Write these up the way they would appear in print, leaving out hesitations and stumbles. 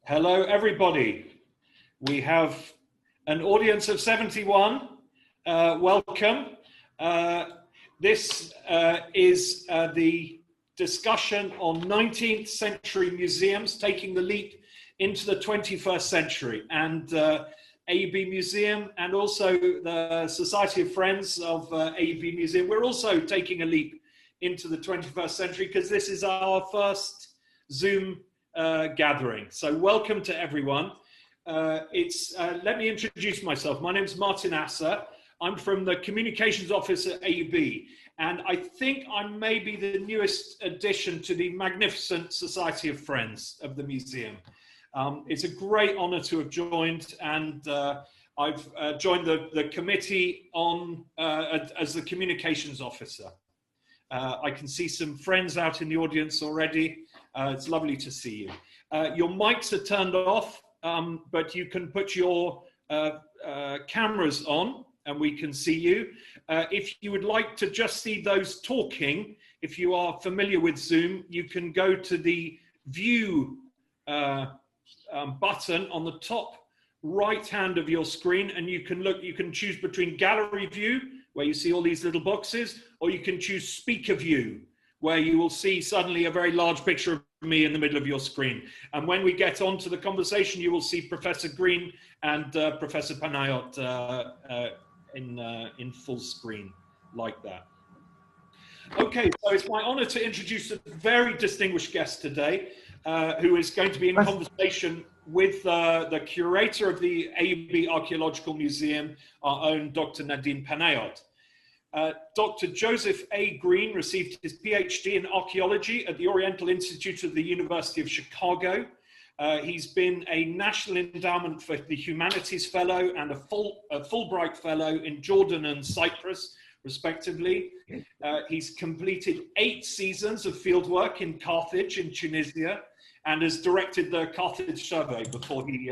Hello, everybody. We have an audience of 71. Welcome. This is the discussion on 19th century museums taking the leap into the 21st century. And Aub Museum and also the Society of Friends of Aub Museum, we're also taking a leap into the 21st century because this is our first Zoom gathering. So welcome to everyone. Let me introduce myself. My name is Martin Asser. I'm from the communications office at Aub, and I think I may be the newest addition to the magnificent Society of Friends of the museum. It's a great honor to have joined, and I've joined the committee as the communications officer. I can see some friends out in the audience already. It's lovely to see you. Your mics are turned off, but you can put your cameras on and we can see you. If you would like to just see those talking, if you are familiar with Zoom, you can go to the view button on the top right hand of your screen, and you can choose between gallery view, where you see all these little boxes, or you can choose speaker view, where you will see suddenly a very large picture of me in the middle of your screen. And when we get on to the conversation, you will see Professor Green and Professor Panayot in full screen like that. Okay, so it's my honor to introduce a very distinguished guest today, who is going to be in conversation with the curator of the Aub Archaeological Museum, our own Dr. Nadine Panayot. Dr. Joseph A. Green received his PhD in archaeology at the Oriental Institute of the University of Chicago. He's been a National Endowment for the Humanities Fellow and a Fulbright Fellow in Jordan and Cyprus, respectively. He's completed 8 seasons of fieldwork in Carthage in Tunisia and has directed the Carthage survey before he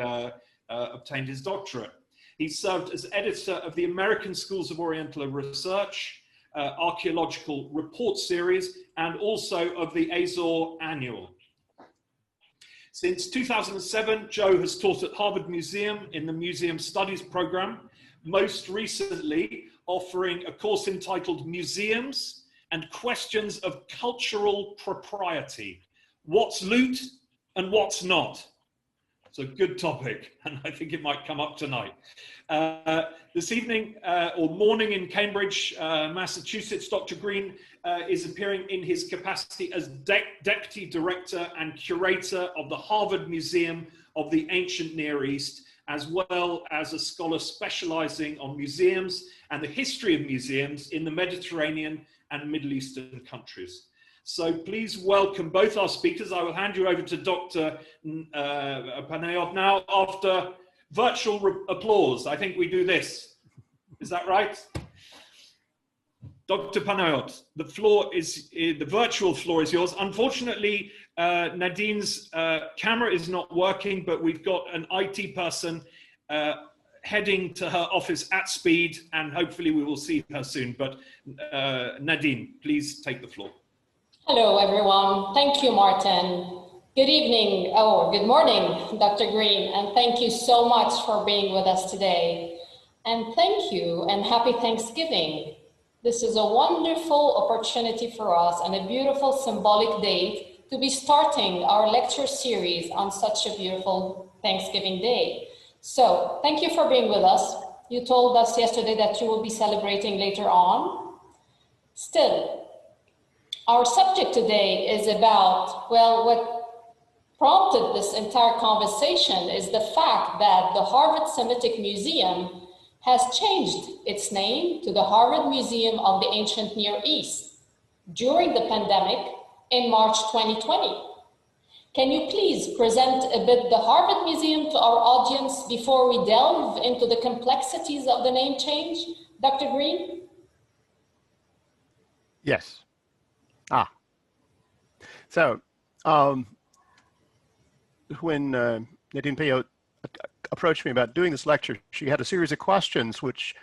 obtained his doctorate. He served as editor of the American Schools of Oriental Research, archaeological report series, and also of the Azor Annual. Since 2007, Joe has taught at Harvard Museum in the Museum Studies program, most recently offering a course entitled Museums and Questions of Cultural Propriety. What's loot and what's not? It's a good topic, and I think it might come up tonight. This evening or morning in Cambridge, Massachusetts, Dr. Green is appearing in his capacity as Deputy Director and Curator of the Harvard Museum of the Ancient Near East, as well as a scholar specializing on museums and the history of museums in the Mediterranean and Middle Eastern countries. So please welcome both our speakers. I will hand you over to Dr. Panayot now after virtual applause. I think we do this. Is that right? Dr. Panayot, the virtual floor is yours. Unfortunately, Nadine's camera is not working, but we've got an IT person heading to her office at speed, and hopefully we will see her soon. But Nadine, please take the floor. Hello, everyone. Thank you, Martin. Good evening, good morning, Dr. Green, and thank you so much for being with us today. And thank you and happy Thanksgiving. This is a wonderful opportunity for us and a beautiful symbolic date to be starting our lecture series on such a beautiful Thanksgiving Day. So thank you for being with us. You told us yesterday that you will be celebrating later on. Still, our subject today is about, well, what prompted this entire conversation is the fact that the Harvard Semitic Museum has changed its name to the Harvard Museum of the Ancient Near East during the pandemic in March 2020. Can you please present a bit the Harvard Museum to our audience before we delve into the complexities of the name change, Dr. Green? Yes. So when Nadine Panayot approached me about doing this lecture, she had a series of questions which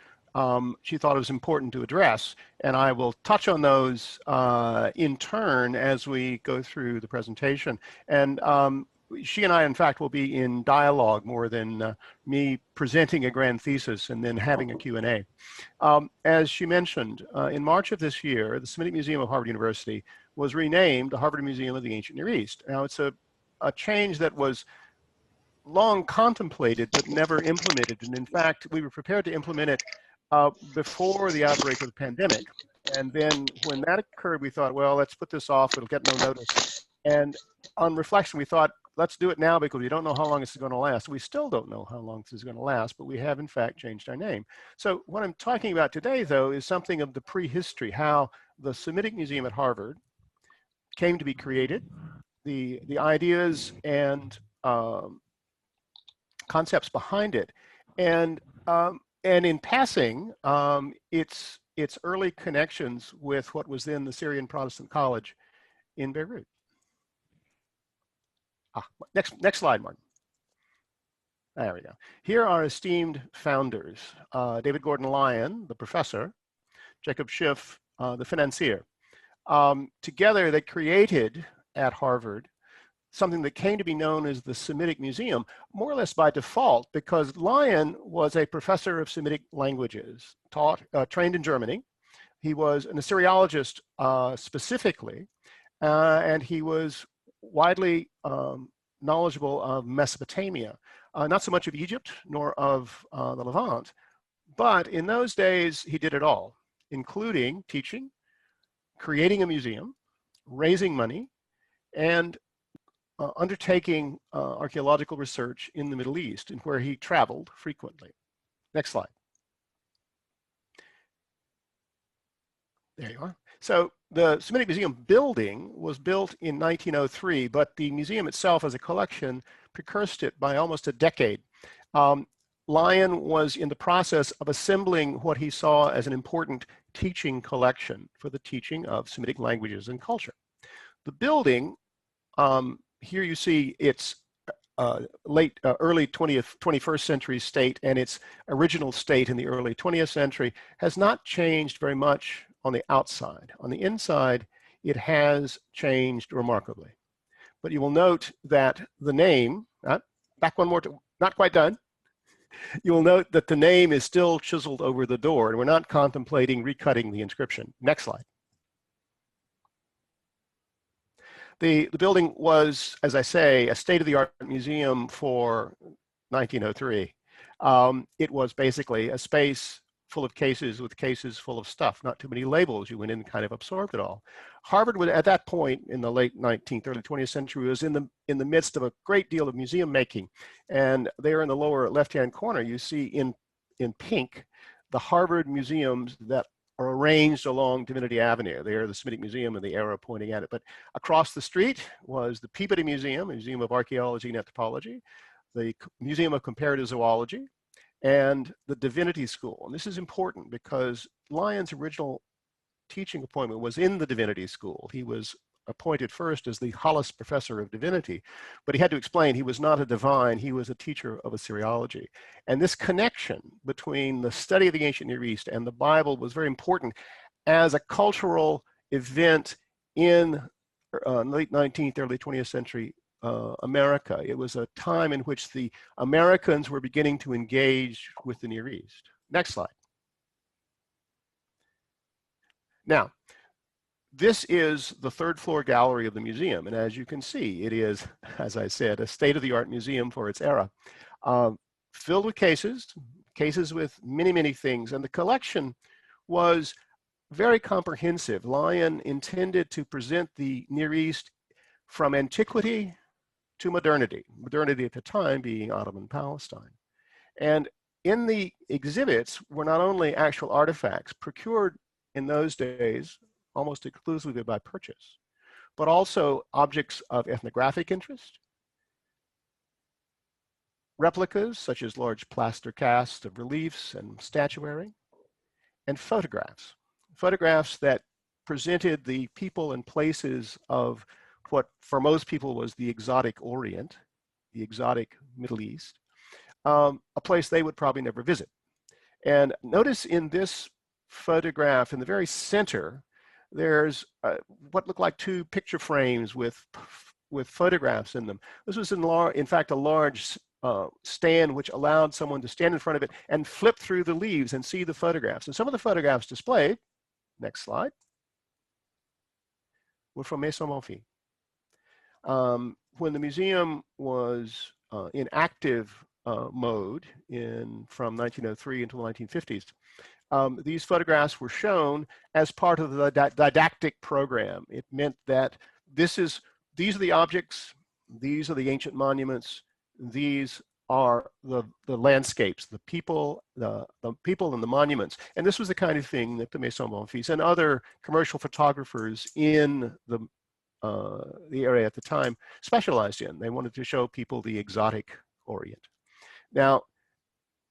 she thought it was important to address, and I will touch on those in turn as we go through the presentation. And she and I, in fact, will be in dialogue more than me presenting a grand thesis and then having a Q&A. As she mentioned, in March of this year, the Semitic Museum of Harvard University was renamed the Harvard Museum of the Ancient Near East. Now, it's a change that was long contemplated but never implemented. And in fact, we were prepared to implement it before the outbreak of the pandemic. And then when that occurred, we thought, well, let's put this off. It'll get no notice. And on reflection, we thought, let's do it now because we don't know how long this is going to last. We still don't know how long this is going to last, but we have, in fact, changed our name. So what I'm talking about today, though, is something of the prehistory, how the Semitic Museum at Harvard came to be created, the ideas and concepts behind it, and in passing, its early connections with what was then the Syrian Protestant College in Beirut. Next slide, Martin. There we go. Here are esteemed founders: David Gordon Lyon, the professor; Jacob Schiff, the financier. Together, they created at Harvard something that came to be known as the Semitic Museum, more or less by default, because Lyon was a professor of Semitic languages, trained in Germany. He was an Assyriologist specifically, and he was widely knowledgeable of Mesopotamia, not so much of Egypt nor of the Levant, but in those days he did it all, including teaching, creating a museum, raising money, and undertaking archaeological research in the Middle East, and where he traveled frequently. Next slide. There you are. So the Semitic Museum building was built in 1903, but the museum itself as a collection precursed it by almost a decade. Lyon was in the process of assembling what he saw as an important teaching collection for the teaching of Semitic languages and culture. The building, here you see its early 21st century state, and its original state in the early 20th century has not changed very much on the outside. On the inside, it has changed remarkably. But you will note that the name, back one more, not quite done. You will note that the name is still chiseled over the door, and we're not contemplating recutting the inscription. Next slide. The building was, as I say, a state-of-the-art museum for 1903. It was basically a space full of cases with cases full of stuff, not too many labels. You went in and kind of absorbed it all. Harvard was, at that point in the late 19th, early 20th century, was in the midst of a great deal of museum making. And there in the lower left-hand corner, you see in pink the Harvard museums that are arranged along Divinity Avenue. They are the Semitic Museum and the arrow pointing at it. But across the street was the Peabody Museum, a museum of archaeology and anthropology, the Museum of Comparative Zoology, and the Divinity School. And this is important because Lyon's original teaching appointment was in the Divinity School. He was appointed first as the Hollis Professor of Divinity, but he had to explain he was not a divine, he was a teacher of Assyriology. And this connection between the study of the ancient Near East and the Bible was very important as a cultural event in late 19th, early 20th century America. It was a time in which the Americans were beginning to engage with the Near East. Next slide. Now, this is the third floor gallery of the museum, and as you can see, it is, as I said, a state-of-the-art museum for its era, filled with cases with many, many things, and the collection was very comprehensive. Lyon intended to present the Near East from antiquity to modernity, modernity at the time being Ottoman Palestine. And in the exhibits were not only actual artifacts procured in those days almost exclusively by purchase, but also objects of ethnographic interest, replicas such as large plaster casts of reliefs and statuary, and photographs. Photographs that presented the people and places of what for most people was the exotic Orient, the exotic Middle East, a place they would probably never visit. And notice in this photograph in the very center, there's what look like two picture frames with with photographs in them. This was in fact a large stand which allowed someone to stand in front of it and flip through the leaves and see the photographs. And some of the photographs displayed, next slide, were from Maison Bonfils. When the museum was in active mode from 1903 until the 1950s, these photographs were shown as part of the didactic program. It meant that these are the objects, these are the ancient monuments, these are the landscapes, the people and the monuments. And this was the kind of thing that the Maison Bonfils and other commercial photographers in the area at the time specialized in. They wanted to show people the exotic Orient. Now,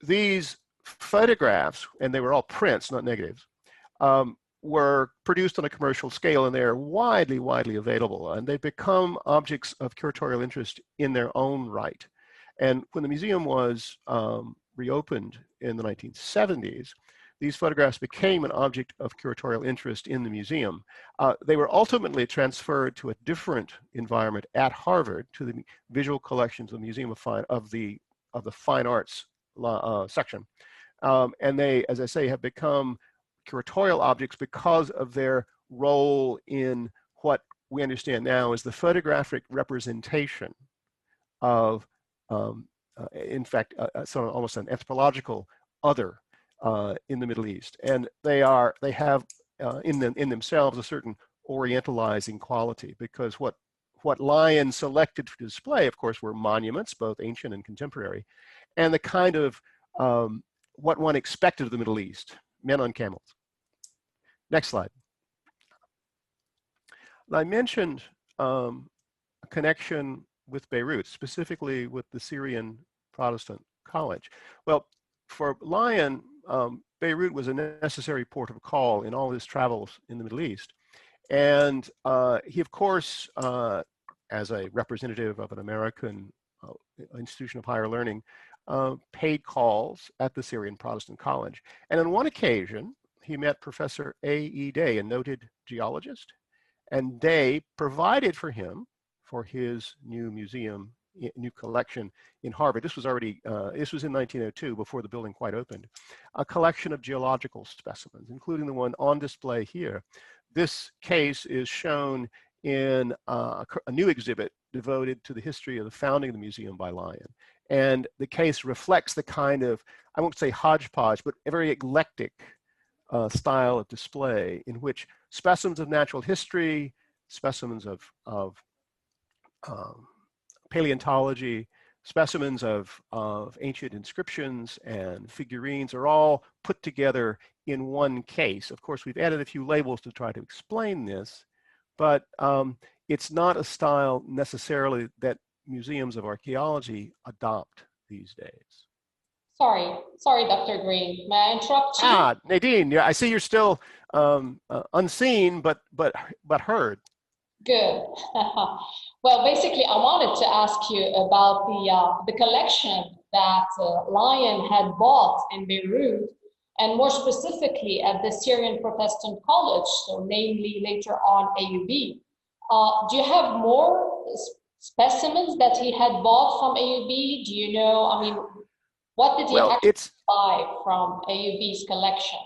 these photographs, and they were all prints, not negatives, were produced on a commercial scale, and they're widely available, and they've become objects of curatorial interest in their own right. And when the museum was reopened in the 1970s, these photographs became an object of curatorial interest in the museum. They were ultimately transferred to a different environment at Harvard, to the visual collections of the Museum of the Fine Arts section. And they, as I say, have become curatorial objects because of their role in what we understand now as the photographic representation of, in fact, sort of almost an anthropological other in the Middle East. And they have in themselves a certain orientalizing quality, because what Lion selected to display, of course, were monuments, both ancient and contemporary, and the kind of what one expected of the Middle East, men on camels. Next slide. I mentioned a connection with Beirut, specifically with the Syrian Protestant College. Well, for Lion, Beirut was a necessary port of call in all his travels in the Middle East. And he, of course, as a representative of an American institution of higher learning, paid calls at the Syrian Protestant College. And on one occasion, he met Professor A.E. Day, a noted geologist, and Day provided for him, for his new museum, new collection in Harvard. This was already, this was in 1902, before the building quite opened, a collection of geological specimens, including the one on display here. This case is shown in a new exhibit devoted to the history of the founding of the museum by Lion. And the case reflects the kind of, I won't say hodgepodge, but a very eclectic style of display in which specimens of natural history, specimens of paleontology, specimens of ancient inscriptions and figurines are all put together in one case. Of course, we've added a few labels to try to explain this, but it's not a style necessarily that museums of archaeology adopt these days. Sorry, Dr. Green. May I interrupt you? Nadine, yeah, I see you're still unseen, but heard. Good. Well, basically, I wanted to ask you about the collection that Lion had bought in Beirut, and more specifically at the Syrian Protestant College, so namely later on AUB. Do you have more specimens that he had bought from AUB? Do you know, I mean, what did he actually buy from AUB's collection?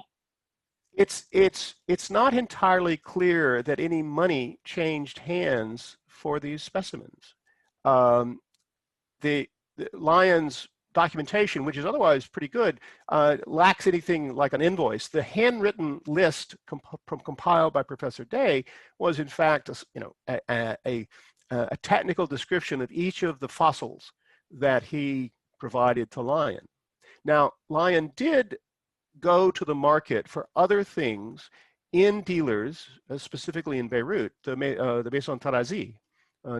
It's not entirely clear that any money changed hands for these specimens. The Lion's documentation, which is otherwise pretty good, lacks anything like an invoice. The handwritten list compiled by Professor Day was, in fact, a technical description of each of the fossils that he provided to Lion. Now, Lion did go to the market for other things in dealers, specifically in Beirut, the Maison Tarazi,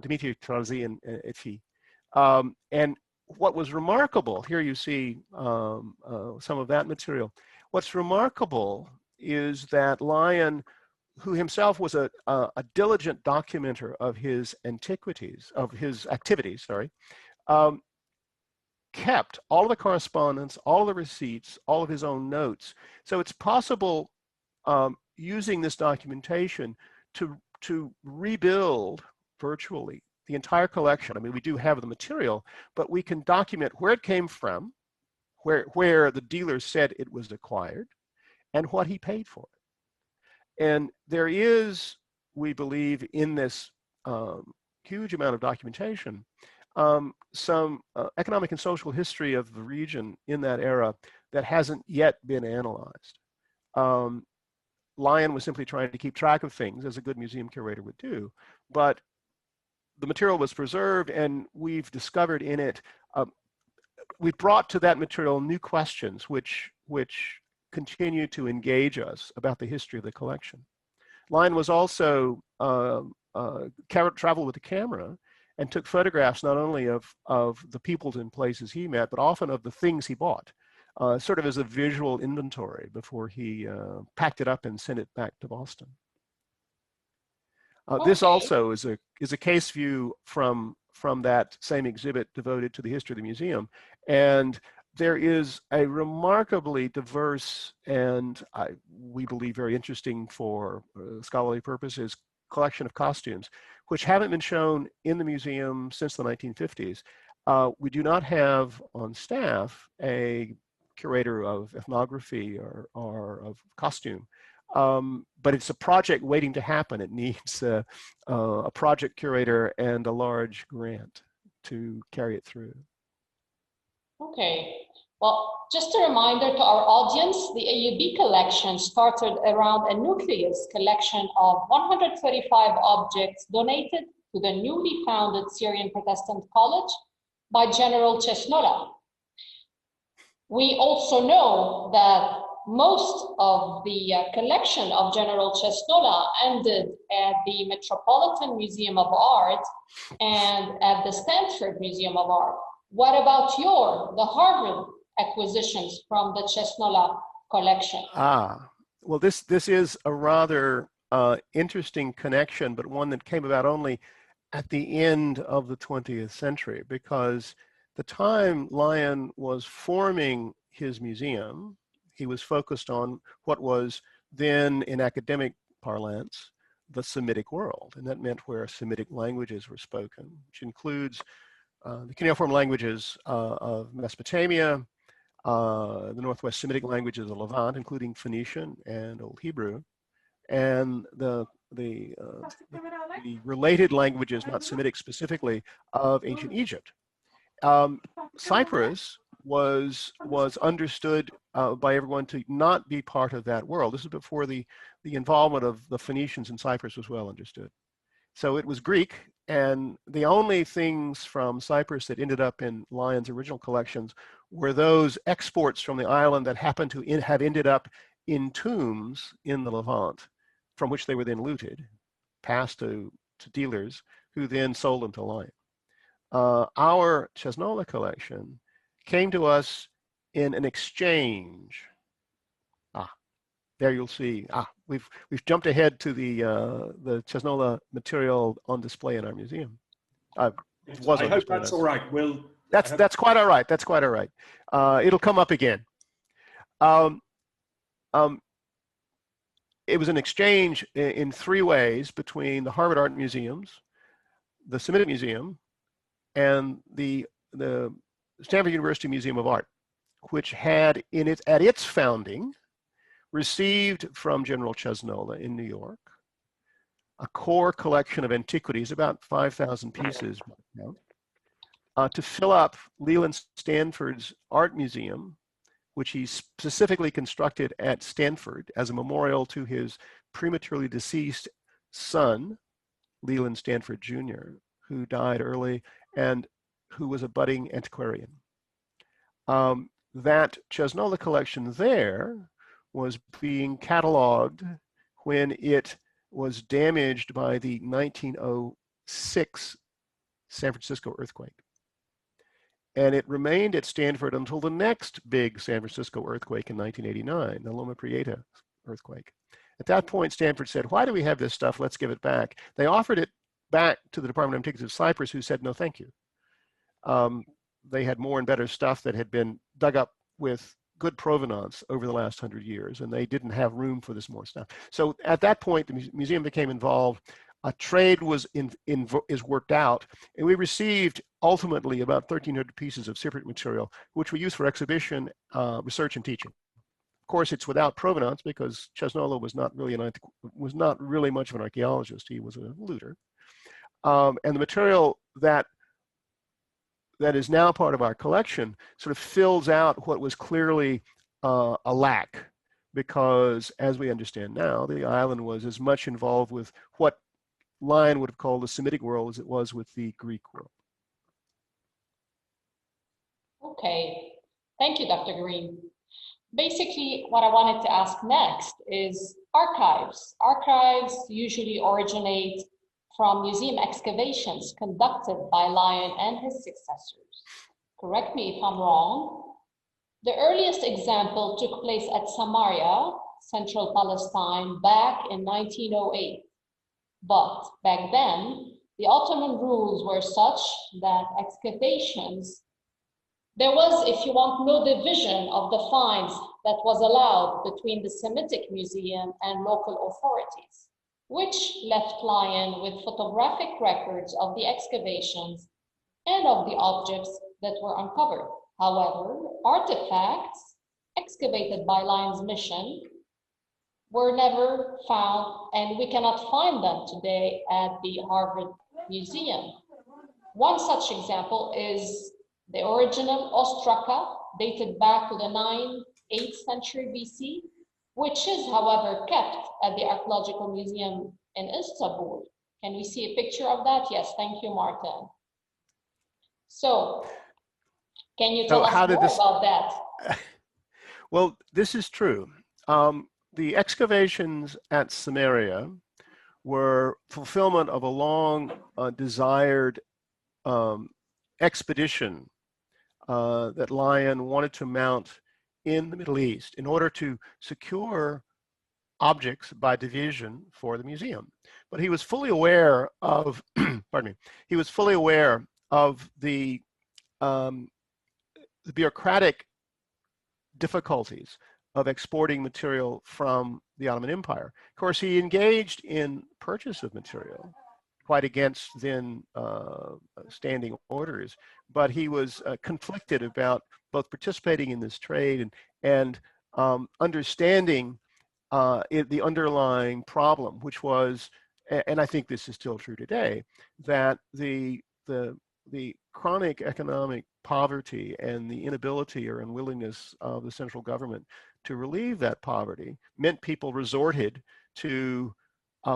Dimitri Tarazi and Etfi. And what was remarkable, here you see some of that material. What's remarkable is that Lion, who himself was a diligent documenter of his antiquities, of his activities, kept all of the correspondence, all of the receipts, all of his own notes. So it's possible, using this documentation, to rebuild virtually the entire collection. I mean, we do have the material, but we can document where it came from, where the dealer said it was acquired, and what he paid for it. And there is, we believe, in this huge amount of documentation, some economic and social history of the region in that era that hasn't yet been analyzed. Lyon was simply trying to keep track of things, as a good museum curator would do, but the material was preserved, and we've discovered in it, we've brought to that material new questions which continue to engage us about the history of the collection. Lyon was also traveled with a camera and took photographs not only of the people and places he met, but often of the things he bought, sort of as a visual inventory before he packed it up and sent it back to Boston. This also is a case view from that same exhibit devoted to the history of the museum. And there is a remarkably diverse and we believe very interesting for scholarly purposes collection of costumes, which haven't been shown in the museum since the 1950s. We do not have on staff a curator of ethnography or of costume, but it's a project waiting to happen. It needs a project curator and a large grant to carry it through. Okay. Well, just a reminder to our audience, the AUB collection started around a nucleus collection of 135 objects donated to the newly founded Syrian Protestant College by General Chestnut. We also know that most of the collection of General Chestnut ended at the Metropolitan Museum of Art and at the Stanford Museum of Art. What about the Harvard acquisitions from the Chestnut collection? Well, this is a rather interesting connection, but one that came about only at the end of the 20th century, because the time Lyon was forming his museum, he was focused on what was then, in academic parlance, the Semitic world. And that meant where Semitic languages were spoken, which includes the cuneiform languages of Mesopotamia, the Northwest Semitic languages of Levant, including Phoenician and Old Hebrew, and the related languages, not Semitic specifically, of ancient Egypt. Cyprus was understood by everyone to not be part of that world. This is before the involvement of the Phoenicians in Cyprus was well understood. So it was Greek, and the only things from Cyprus that ended up in Lyon's original collections were those exports from the island that happened to have ended up in tombs in the Levant, from which they were then looted, passed to dealers, who then sold them to Lyon. Our Chestnut collection came to us in an exchange. There you'll see. We've jumped ahead to the Chestnut material on display in our museum. I hope that's all right. That's quite all right. That's quite all right. It'll come up again. It was an exchange in three ways between the Harvard Art Museums, the Semitic Museum, and the Stanford University Museum of Art, which had at its founding received from General Chestnut in New York a core collection of antiquities, about 5,000 pieces, to fill up Leland Stanford's art museum, which he specifically constructed at Stanford as a memorial to his prematurely deceased son, Leland Stanford Jr., who died early and who was a budding antiquarian. That Chestnut collection there was being cataloged when it was damaged by the 1906 San Francisco earthquake. And it remained at Stanford until the next big San Francisco earthquake in 1989, the Loma Prieta earthquake. At that point, Stanford said, why do we have this stuff? Let's give it back. They offered it back to the Department of Antiquities of Cyprus, who said, no, thank you. They had more and better stuff that had been dug up with good provenance over the last 100 years, and they didn't have room for this more stuff. So at that point, the museum became involved. a trade is worked out, and we received ultimately about 1,300 pieces of Cypriot material, which we used for exhibition, research, and teaching. Of course, it's without provenance because Chestnut was not really much of an archaeologist. He was a looter, and the material that is now part of our collection sort of fills out what was clearly a lack, because as we understand now, the island was as much involved with what Lion would have called the Semitic world as it was with the Greek world. Okay, thank you, Dr. Green. Basically, what I wanted to ask next is archives. Archives usually originate from museum excavations conducted by Lion and his successors. Correct me if I'm wrong. The earliest example took place at Samaria, central Palestine, back in 1908. But back then, the Ottoman rules were such that excavations, there was, if you want, no division of the finds that was allowed between the Semitic Museum and local authorities, which left Lion with photographic records of the excavations and of the objects that were uncovered. However, artifacts excavated by Lion's mission were never found, and we cannot find them today at the Harvard Museum. One such example is the original ostraka, dated back to the 8th century BC, which is, however, kept at the Archaeological Museum in Istanbul. Can we see a picture of that? Yes, thank you, Martin. So, can you tell us more about that? Well, this is true. The excavations at Samaria were fulfillment of a long desired expedition that Lion wanted to mount in the Middle East in order to secure objects by division for the museum. But he was fully aware of, pardon me, he was fully aware of the bureaucratic difficulties of exporting material from the Ottoman Empire. Of course, he engaged in purchase of material, quite against then standing orders, but he was conflicted about both participating in this trade and understanding the underlying problem, which was, and I think this is still true today, that the chronic economic poverty and the inability or unwillingness of the central government to relieve that poverty meant people resorted to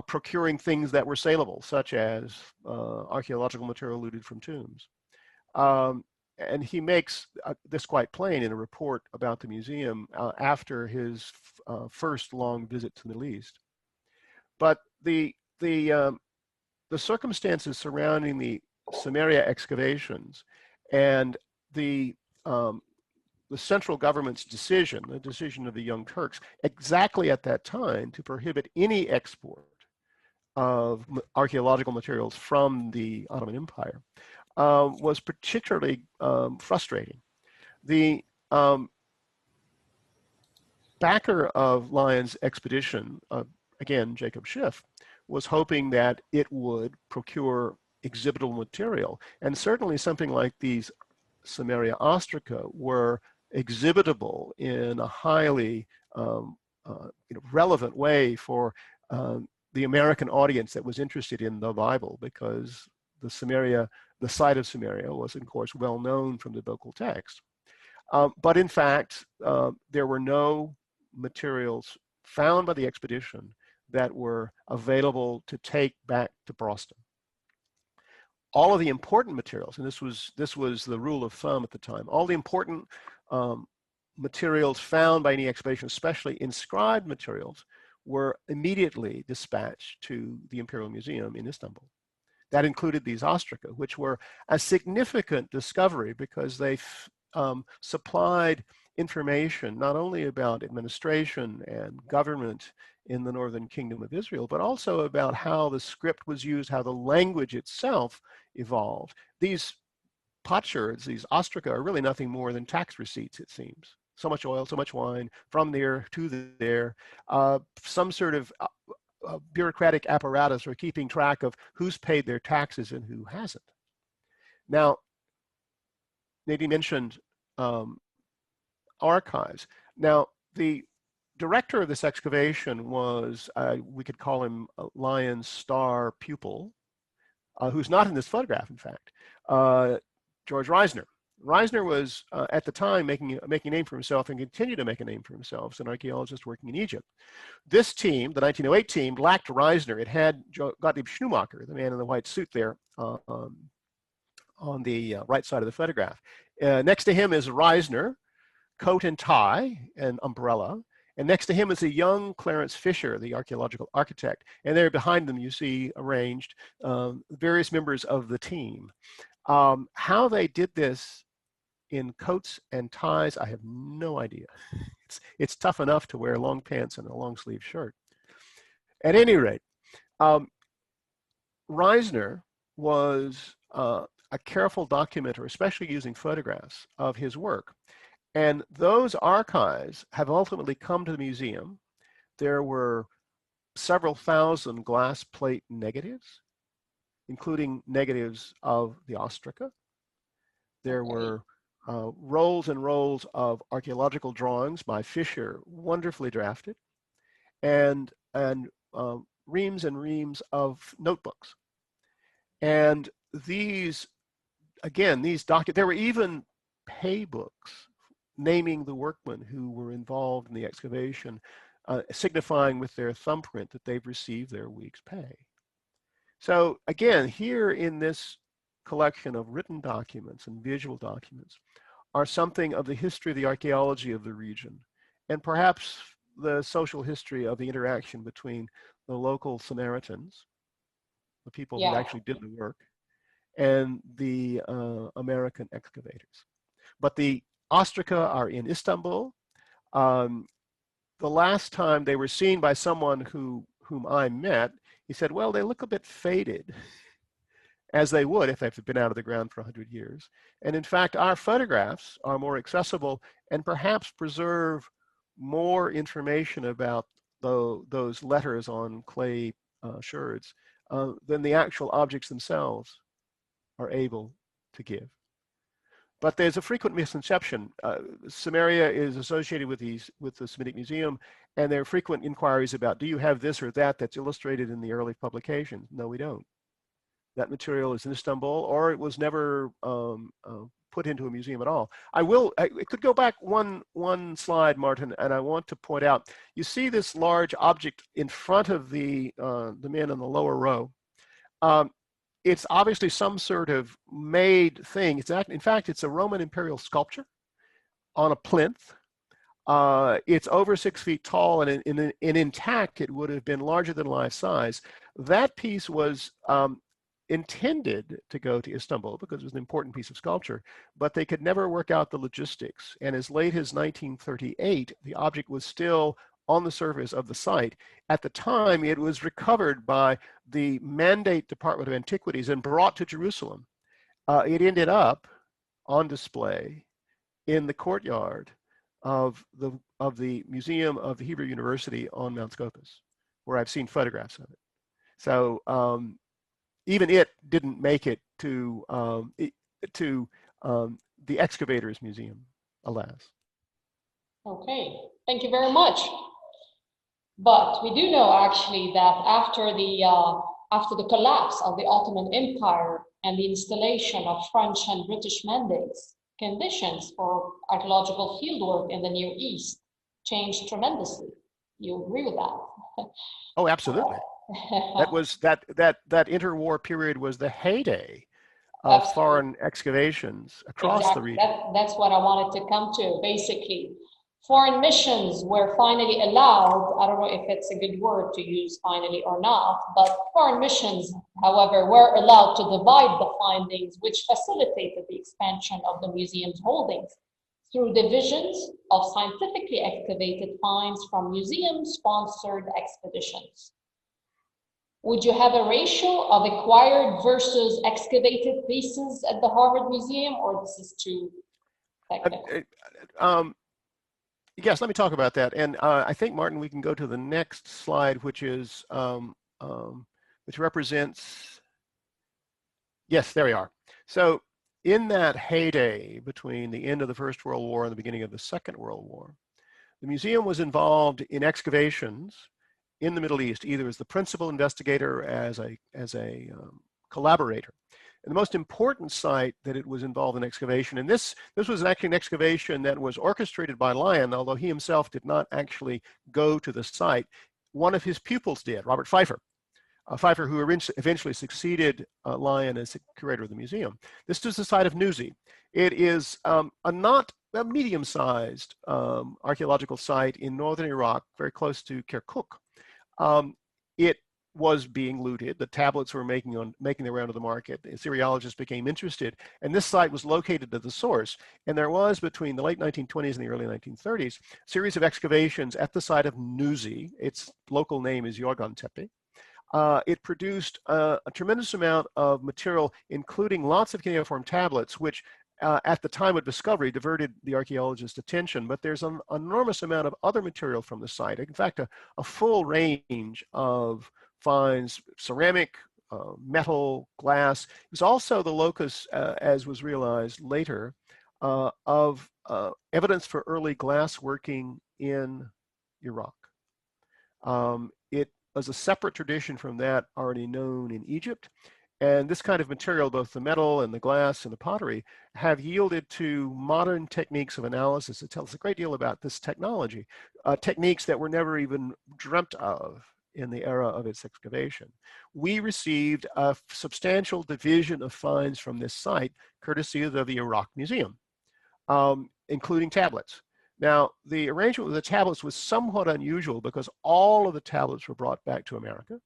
procuring things that were saleable, such as archaeological material looted from tombs. And he makes this quite plain in a report about the museum after his first long visit to the Middle East. But the circumstances surrounding the Samaria excavations and the central government's decision, the decision of the Young Turks, exactly at that time to prohibit any export of archaeological materials from the Ottoman Empire was particularly frustrating. The backer of Lion's expedition, again, Jacob Schiff, was hoping that it would procure exhibitable material. And certainly something like these Samaria ostraca were exhibitable in a highly relevant way for the American audience that was interested in the Bible, because the site of Samaria was, of course, well known from the biblical text. But in fact, there were no materials found by the expedition that were available to take back to Boston. All of the important materials, and this was the rule of thumb at the time, all the important materials found by any expedition, especially inscribed materials, were immediately dispatched to the Imperial Museum in Istanbul. That included these ostraca, which were a significant discovery because they supplied information not only about administration and government in the Northern Kingdom of Israel, but also about how the script was used, how the language itself evolved. These potsherds, these ostraca, are really nothing more than tax receipts, it seems. So much oil, so much wine, from there to there, some sort of bureaucratic apparatus for keeping track of who's paid their taxes and who hasn't. Now, Nadine mentioned archives. Now, the director of this excavation was, we could call him Lyon's star pupil, who's not in this photograph, in fact, George Reisner. Reisner was, at the time, making a name for himself and continued to make a name for himself as an archaeologist working in Egypt. This team, the 1908 team, lacked Reisner. It had Gottlieb Schumacher, the man in the white suit there, on the right side of the photograph. Next to him is Reisner, coat and tie and umbrella. And next to him is a young Clarence Fisher, the archaeological architect. And there behind them, you see arranged various members of the team. How they did this in coats and ties, I have no idea. It's tough enough to wear long pants and a long sleeve shirt. At any rate, Reisner was a careful documenter, especially using photographs of his work. And those archives have ultimately come to the museum. There were several thousand glass plate negatives, including negatives of the ostraca. There were rolls and rolls of archaeological drawings by Fisher, wonderfully drafted, and reams and reams of notebooks. And these, again, there were even pay books naming the workmen who were involved in the excavation, signifying with their thumbprint that they've received their week's pay. So again, here in this collection of written documents and visual documents are something of the history of the archaeology of the region, and perhaps the social history of the interaction between the local Samaritans, the people who actually did the work, and the American excavators. But the ostraca are in Istanbul. The last time they were seen by someone whom I met, he said, well, they look a bit faded, as they would if they've been out of the ground for 100 years. And in fact, our photographs are more accessible and perhaps preserve more information about those letters on clay sherds than the actual objects themselves are able to give. But there's a frequent misconception. Samaria is associated with the Semitic Museum, and there are frequent inquiries about, do you have this or that that's illustrated in the early publications? No, we don't. That material is in Istanbul, or it was never put into a museum at all. I could go back one slide, Martin, and I want to point out, you see this large object in front of the man in the lower row. It's obviously some sort of made thing. In fact, it's a Roman imperial sculpture on a plinth. It's over 6 feet tall, and intact, it would have been larger than life size. That piece was intended to go to Istanbul because it was an important piece of sculpture, but they could never work out the logistics. And as late as 1938, the object was still on the surface of the site. At the time, it was recovered by the Mandate Department of Antiquities and brought to Jerusalem. It ended up on display in the courtyard of the Museum of the Hebrew University on Mount Scopus, where I've seen photographs of it. So even it didn't make it to the Excavators Museum, alas. Okay, thank you very much. But we do know actually that after the collapse of the Ottoman Empire and the installation of French and British mandates, conditions for archaeological fieldwork in the Near East changed tremendously. You agree with that? Oh, absolutely. That was that interwar period was the heyday of Absolutely. Foreign excavations across the region. That's what I wanted to come to. Basically, foreign missions were finally allowed. I don't know if it's a good word to use, finally or not, but foreign missions, however, were allowed to divide the findings, which facilitated the expansion of the museum's holdings through divisions of scientifically excavated finds from museum-sponsored expeditions. Would you have a ratio of acquired versus excavated pieces at the Harvard Museum, or this is too technical? yes, let me talk about that. And I think, Martin, we can go to the next slide, which is which represents. Yes, there we are. So in that heyday between the end of the First World War and the beginning of the Second World War, the museum was involved in excavations in the Middle East, either as the principal investigator or as a collaborator. And the most important site that it was involved in excavation, and this was actually an excavation that was orchestrated by Lyon, although he himself did not actually go to the site. One of his pupils did, Robert Pfeiffer. Pfeiffer, who eventually succeeded Lyon as curator of the museum. This is the site of Nuzi. It is a medium-sized archaeological site in northern Iraq, very close to Kirkuk. It was being looted. The tablets were making their way onto the market. The Assyriologists became interested, and this site was located at the source. And there was, between the late 1920s and the early 1930s, a series of excavations at the site of Nuzi. Its local name is Yorgan Tepe. It produced a tremendous amount of material, including lots of cuneiform tablets, which at the time of discovery diverted the archaeologist's attention. But there's an enormous amount of other material from the site. In fact, a full range of finds, ceramic, metal, glass. It was also the locus, as was realized later, of evidence for early glass working in Iraq. It was a separate tradition from that already known in Egypt. And this kind of material, both the metal and the glass and the pottery, have yielded to modern techniques of analysis that tell us a great deal about this technology, techniques that were never even dreamt of in the era of its excavation. We received a substantial division of finds from this site, courtesy of the Iraq Museum, including tablets. Now, the arrangement with the tablets was somewhat unusual because all of the tablets were brought back to America.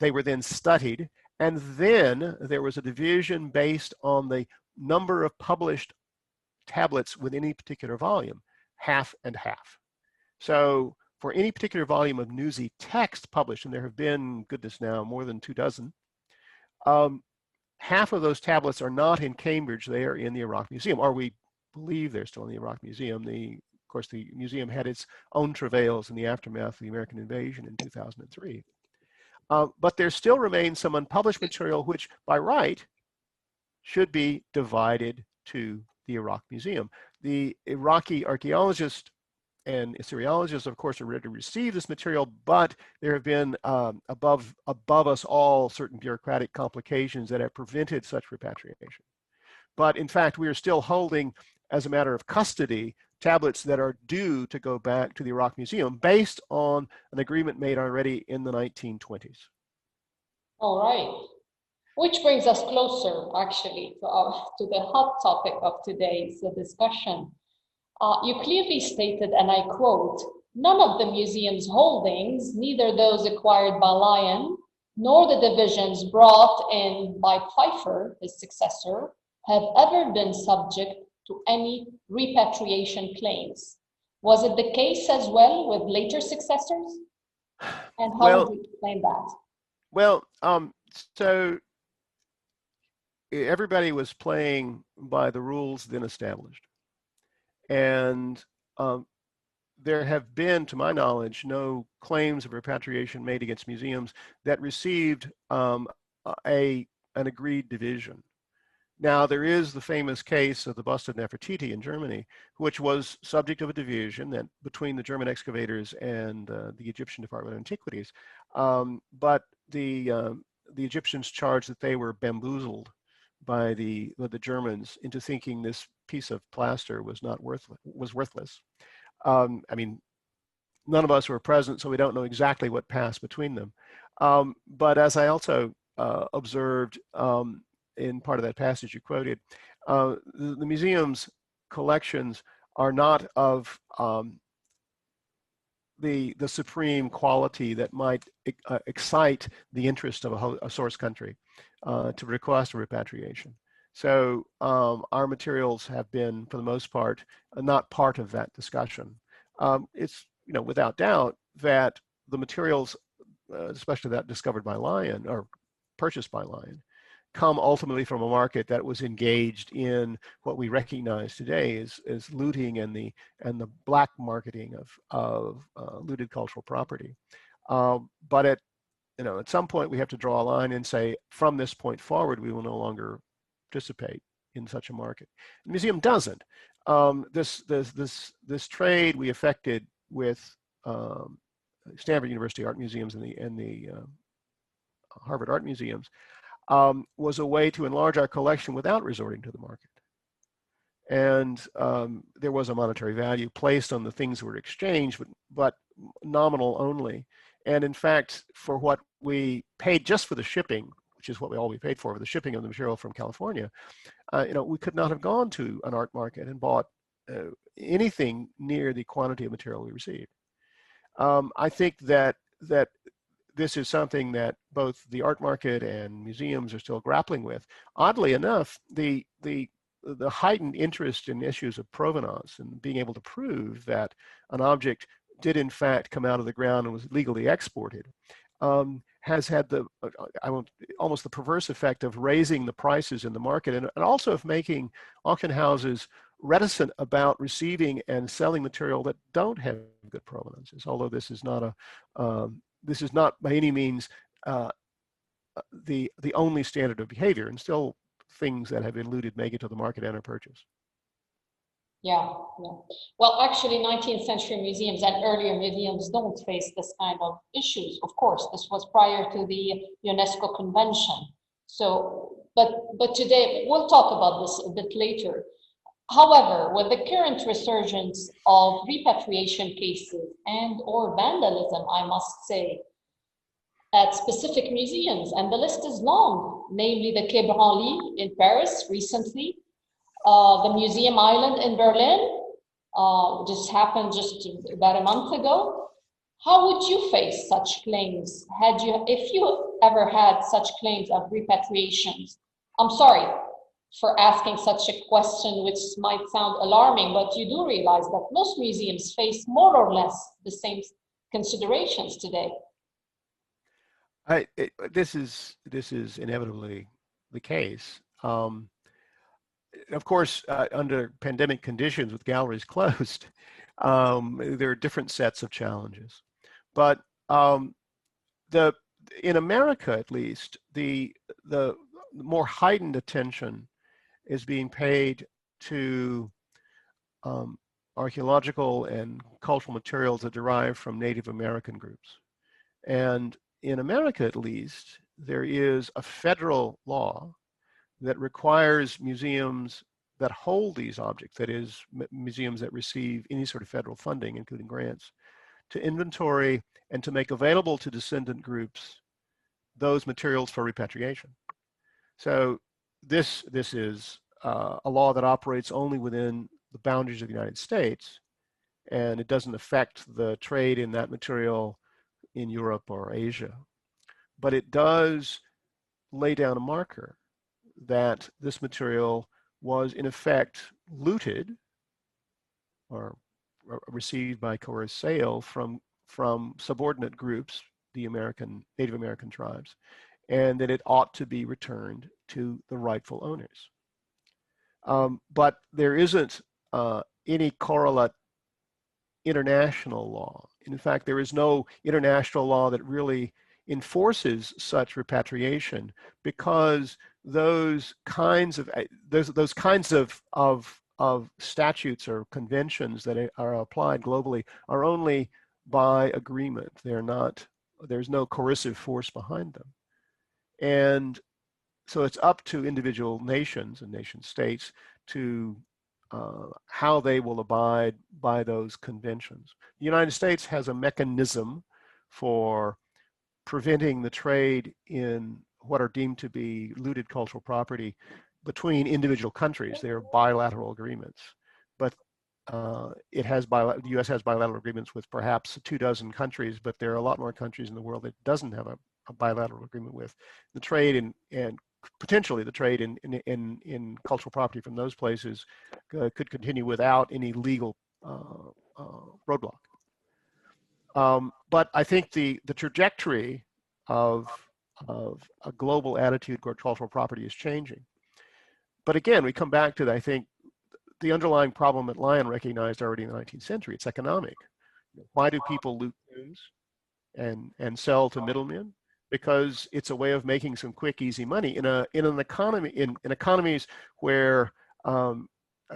They were then studied, and then there was a division based on the number of published tablets within any particular volume, half and half. So for any particular volume of Nuzi text published, and there have been, goodness now, more than 24, half of those tablets are not in Cambridge, they are in the Iraq Museum, or we believe they're still in the Iraq Museum. Of course, the museum had its own travails in the aftermath of the American invasion in 2003. But there still remains some unpublished material which, by right, should be divided to the Iraq Museum. The Iraqi archaeologists and Assyriologists, of course, are ready to receive this material, but there have been above us all certain bureaucratic complications that have prevented such repatriation. But in fact, we are still holding, as a matter of custody, tablets that are due to go back to the Iraq Museum based on an agreement made already in the 1920s. All right. Which brings us closer, actually, to the hot topic of today's discussion. You clearly stated, and I quote, "None of the museum's holdings, neither those acquired by Lyon, nor the divisions brought in by Pfeiffer, his successor, have ever been subject to any repatriation claims." Was it the case as well with later successors? And how would you explain that? Well, so everybody was playing by the rules then established. And there have been, to my knowledge, no claims of repatriation made against museums that received an agreed division. Now, there is the famous case of the bust of Nefertiti in Germany, which was subject of a division that between the German excavators and the Egyptian Department of Antiquities. But the Egyptians charged that they were bamboozled by the Germans into thinking this piece of plaster was worthless. I mean, none of us were present, so we don't know exactly what passed between them. But as I also observed in part of that passage you quoted, the museum's collections are not of the supreme quality that might excite the interest of a source country to request a repatriation. So our materials have been, for the most part, not part of that discussion. It's, without doubt that the materials, especially that discovered by Lyon or purchased by Lyon, come ultimately from a market that was engaged in what we recognize today as looting and the black marketing of looted cultural property. But at some point we have to draw a line and say, from this point forward, we will no longer participate in such a market. The museum doesn't. This trade we effected with Stanford University Art Museums and the Harvard Art Museums was a way to enlarge our collection without resorting to the market. And there was a monetary value placed on the things that were exchanged, but nominal only. And in fact, for what we paid just for the shipping, which is what we paid for the shipping of the material from California, we could not have gone to an art market and bought anything near the quantity of material we received. I think that this is something that both the art market and museums are still grappling with. Oddly enough, the heightened interest in issues of provenance and being able to prove that an object did in fact come out of the ground and was legally exported has had almost the perverse effect of raising the prices in the market, and also of making auction houses reticent about receiving and selling material that don't have good provenances. Although this is not by any means the only standard of behavior, and still things that have been looted make it to the market and are purchased. Yeah. Well, actually, 19th century museums and earlier museums don't face this kind of issues. Of course, this was prior to the UNESCO convention. So, but today, we'll talk about this a bit later. However, with the current resurgence of repatriation cases and/or vandalism, I must say, at specific museums, and the list is long, namely the Quai Branly in Paris recently, the Museum Island in Berlin, just happened just about a month ago. How would you face such claims? If you ever had such claims of repatriations? I'm sorry for asking such a question, which might sound alarming, but you do realize that most museums face more or less the same considerations today. This is inevitably the case. Of course, under pandemic conditions with galleries closed, there are different sets of challenges. But in America, at least, the more heightened attention is being paid to archaeological and cultural materials that derive from Native American groups. And in America, at least, there is a federal law that requires museums that hold these objects, that is, museums that receive any sort of federal funding, including grants, to inventory and to make available to descendant groups those materials for repatriation. So this is a law that operates only within the boundaries of the United States, and it doesn't affect the trade in that material in Europe or Asia. But it does lay down a marker that this material was in effect looted or received by coerced sale from subordinate groups, the Native American tribes, and that it ought to be returned to the rightful owners. But there isn't any correlate international law. In fact, there is no international law that really enforces such repatriation, because those kinds of statutes or conventions that are applied globally are only by agreement. There's no coercive force behind them. And so it's up to individual nations and nation states to how they will abide by those conventions. The United States has a mechanism for preventing the trade in what are deemed to be looted cultural property between individual countries. They are bilateral agreements, but the U.S. has bilateral agreements with perhaps 24 countries, but there are a lot more countries in the world that doesn't have a bilateral agreement with. The trade and potentially the trade in cultural property from those places could continue without any legal roadblock. But I think the trajectory of a global attitude toward cultural property is changing. But again, we come back to, I think, the underlying problem that Lyon recognized already in the 19th century. It's economic. Why do people loot tombs and sell to middlemen? Because it's a way of making some quick, easy money in an economy, in economies where a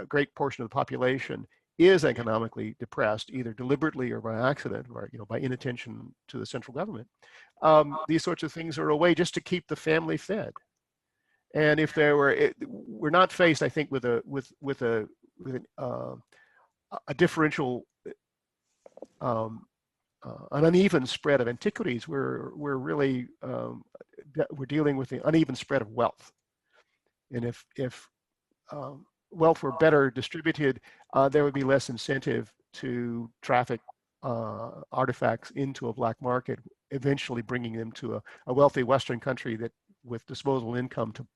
great portion of the population is economically depressed, either deliberately or by accident, or by inattention to the central government. These sorts of things are a way just to keep the family fed. And if there were, we're not faced, I think, with a differential, an uneven spread of antiquities. We're really we're dealing with the uneven spread of wealth. And if wealth were better distributed, there would be less incentive to traffic artifacts into a black market, eventually bringing them to a wealthy Western country that with disposable income to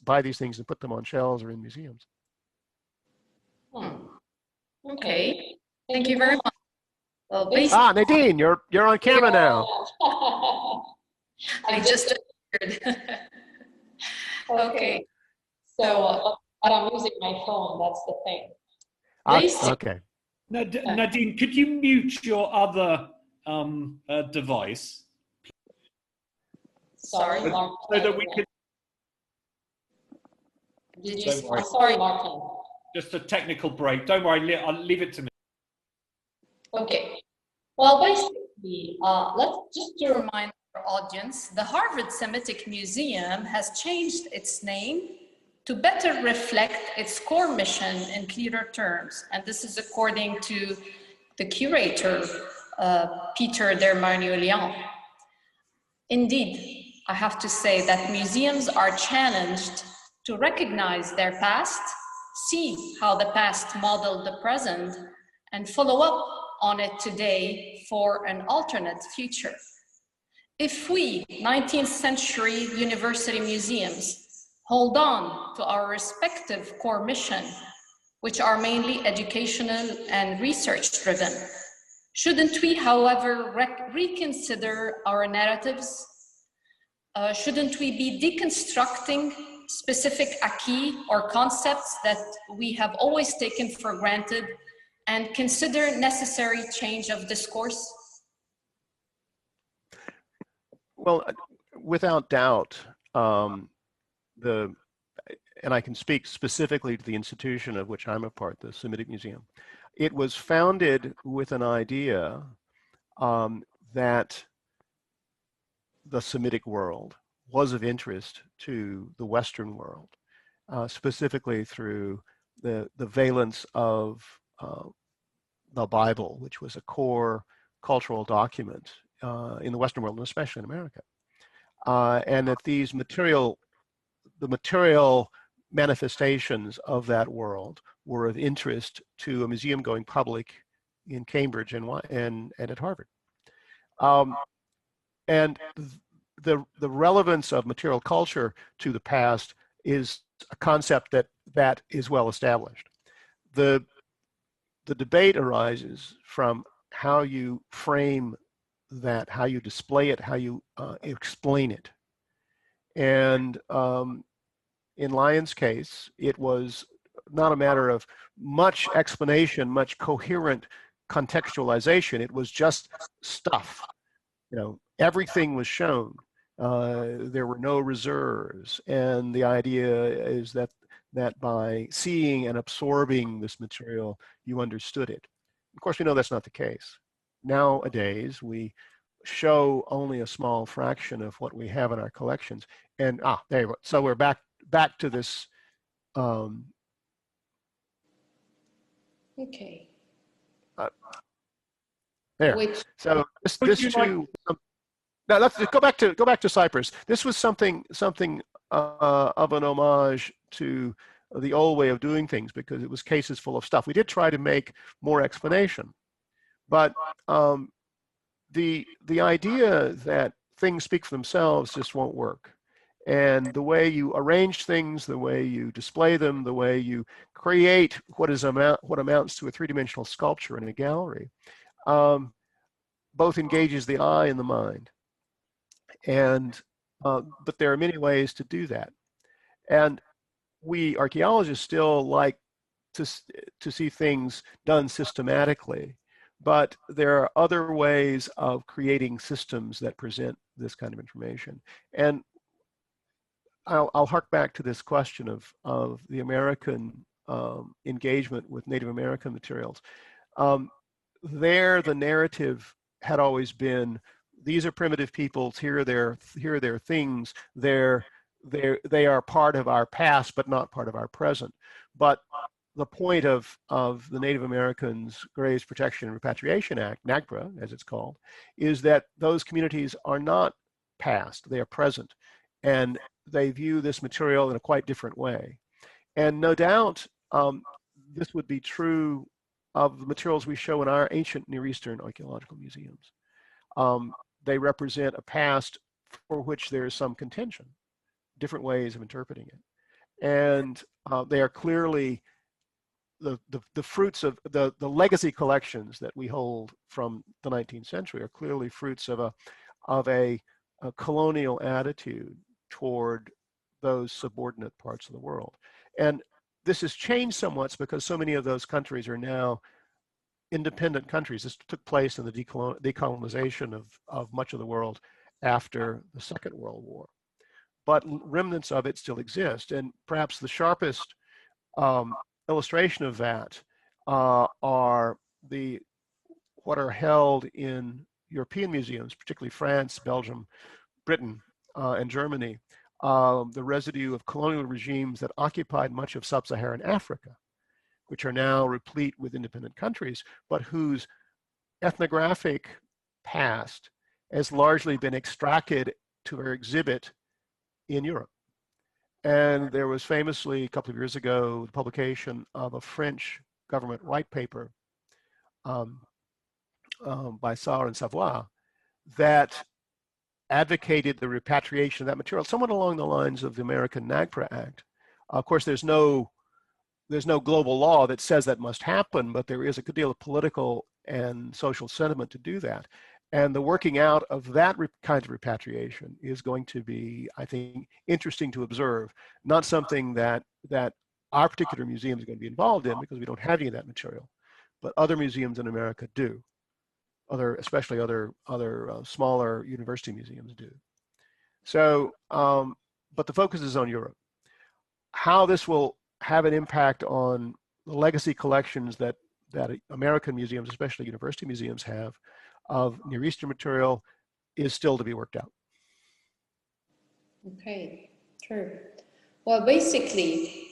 buy these things and put them on shelves or in museums. Okay, thank you very much. Well, Nadine, you're on camera now. I just appeared. Okay. So, but I'm using my phone, that's the thing. Okay. Nadine, could you mute your other device? Sorry, Martin. So that we could. Sorry, Martin. Just a technical break. Don't worry, I'll leave it to me. Okay. Well, basically, let's just to remind our audience, the Harvard Semitic Museum has changed its name to better reflect its core mission in clearer terms. And this is according to the curator, Peter Dermanioulian. Indeed, I have to say that museums are challenged to recognize their past, see how the past modeled the present, and follow up on it today for an alternate future. If we, 19th century university museums, hold on to our respective core mission, which are mainly educational and research driven, shouldn't we, however, reconsider our narratives? Shouldn't we be deconstructing specific acquis or concepts that we have always taken for granted and consider necessary change of discourse? Well, without doubt, and I can speak specifically to the institution of which I'm a part, the Semitic Museum. It was founded with an idea that the Semitic world was of interest to the Western world, specifically through the valence of the Bible, which was a core cultural document in the Western world, and especially in America. And that these the material manifestations of that world were of interest to a museum going public in Cambridge and at Harvard. And the relevance of material culture to the past is a concept that is well established. The debate arises from how you frame that, how you display it, how you explain it. And in Lyon's case, it was not a matter of much explanation, much coherent contextualization. It was just stuff. Everything was shown. There were no reserves. And the idea is that by seeing and absorbing this material, you understood it. Of course, we know that's not the case. Nowadays, we show only a small fraction of what we have in our collections. And there you go. So we're back to this. Okay. There. So this too. Now let's go back to Cyprus. This was something of an homage to the old way of doing things because it was cases full of stuff. We did try to make more explanation, but the idea that things speak for themselves just won't work. And the way you arrange things, the way you display them, the way you create what amounts to a three-dimensional sculpture in a gallery, both engages the eye and the mind. And but there are many ways to do that. And we archaeologists still like to see things done systematically, but there are other ways of creating systems that present this kind of information. And I'll hark back to this question of the American engagement with Native American materials. There, the narrative had always been, these are primitive peoples, here are their things, they are part of our past, but not part of our present. But the point of the Native Americans Graves Protection and Repatriation Act, NAGPRA, as it's called, is that those communities are not past, they are present. And they view this material in a quite different way. And no doubt, this would be true of the materials we show in our ancient Near Eastern archaeological museums. They represent a past for which there is some contention, different ways of interpreting it. And they are clearly the fruits of the legacy collections that we hold from the 19th century are clearly fruits of a colonial attitude toward those subordinate parts of the world. And this has changed somewhat because so many of those countries are now independent countries. This took place in the decolonization of much of the world after the Second World War. But remnants of it still exist. And perhaps the sharpest illustration of that are what are held in European museums, particularly France, Belgium, Britain, and Germany, the residue of colonial regimes that occupied much of sub-Saharan Africa, which are now replete with independent countries, but whose ethnographic past has largely been extracted to their exhibit in Europe. And there was famously, a couple of years ago, the publication of a French government white paper by Sarre and Savoy that advocated the repatriation of that material, somewhat along the lines of the American NAGPRA Act. Of course, there's no global law that says that must happen, but there is a good deal of political and social sentiment to do that. And the working out of that kind of repatriation is going to be, I think, interesting to observe. Not something that our particular museum is going to be involved in because we don't have any of that material, but other museums in America do. Especially other smaller university museums do. So, but the focus is on Europe. How this will have an impact on the legacy collections that American museums, especially university museums, have of Near Eastern material is still to be worked out. Okay, true. Well, basically,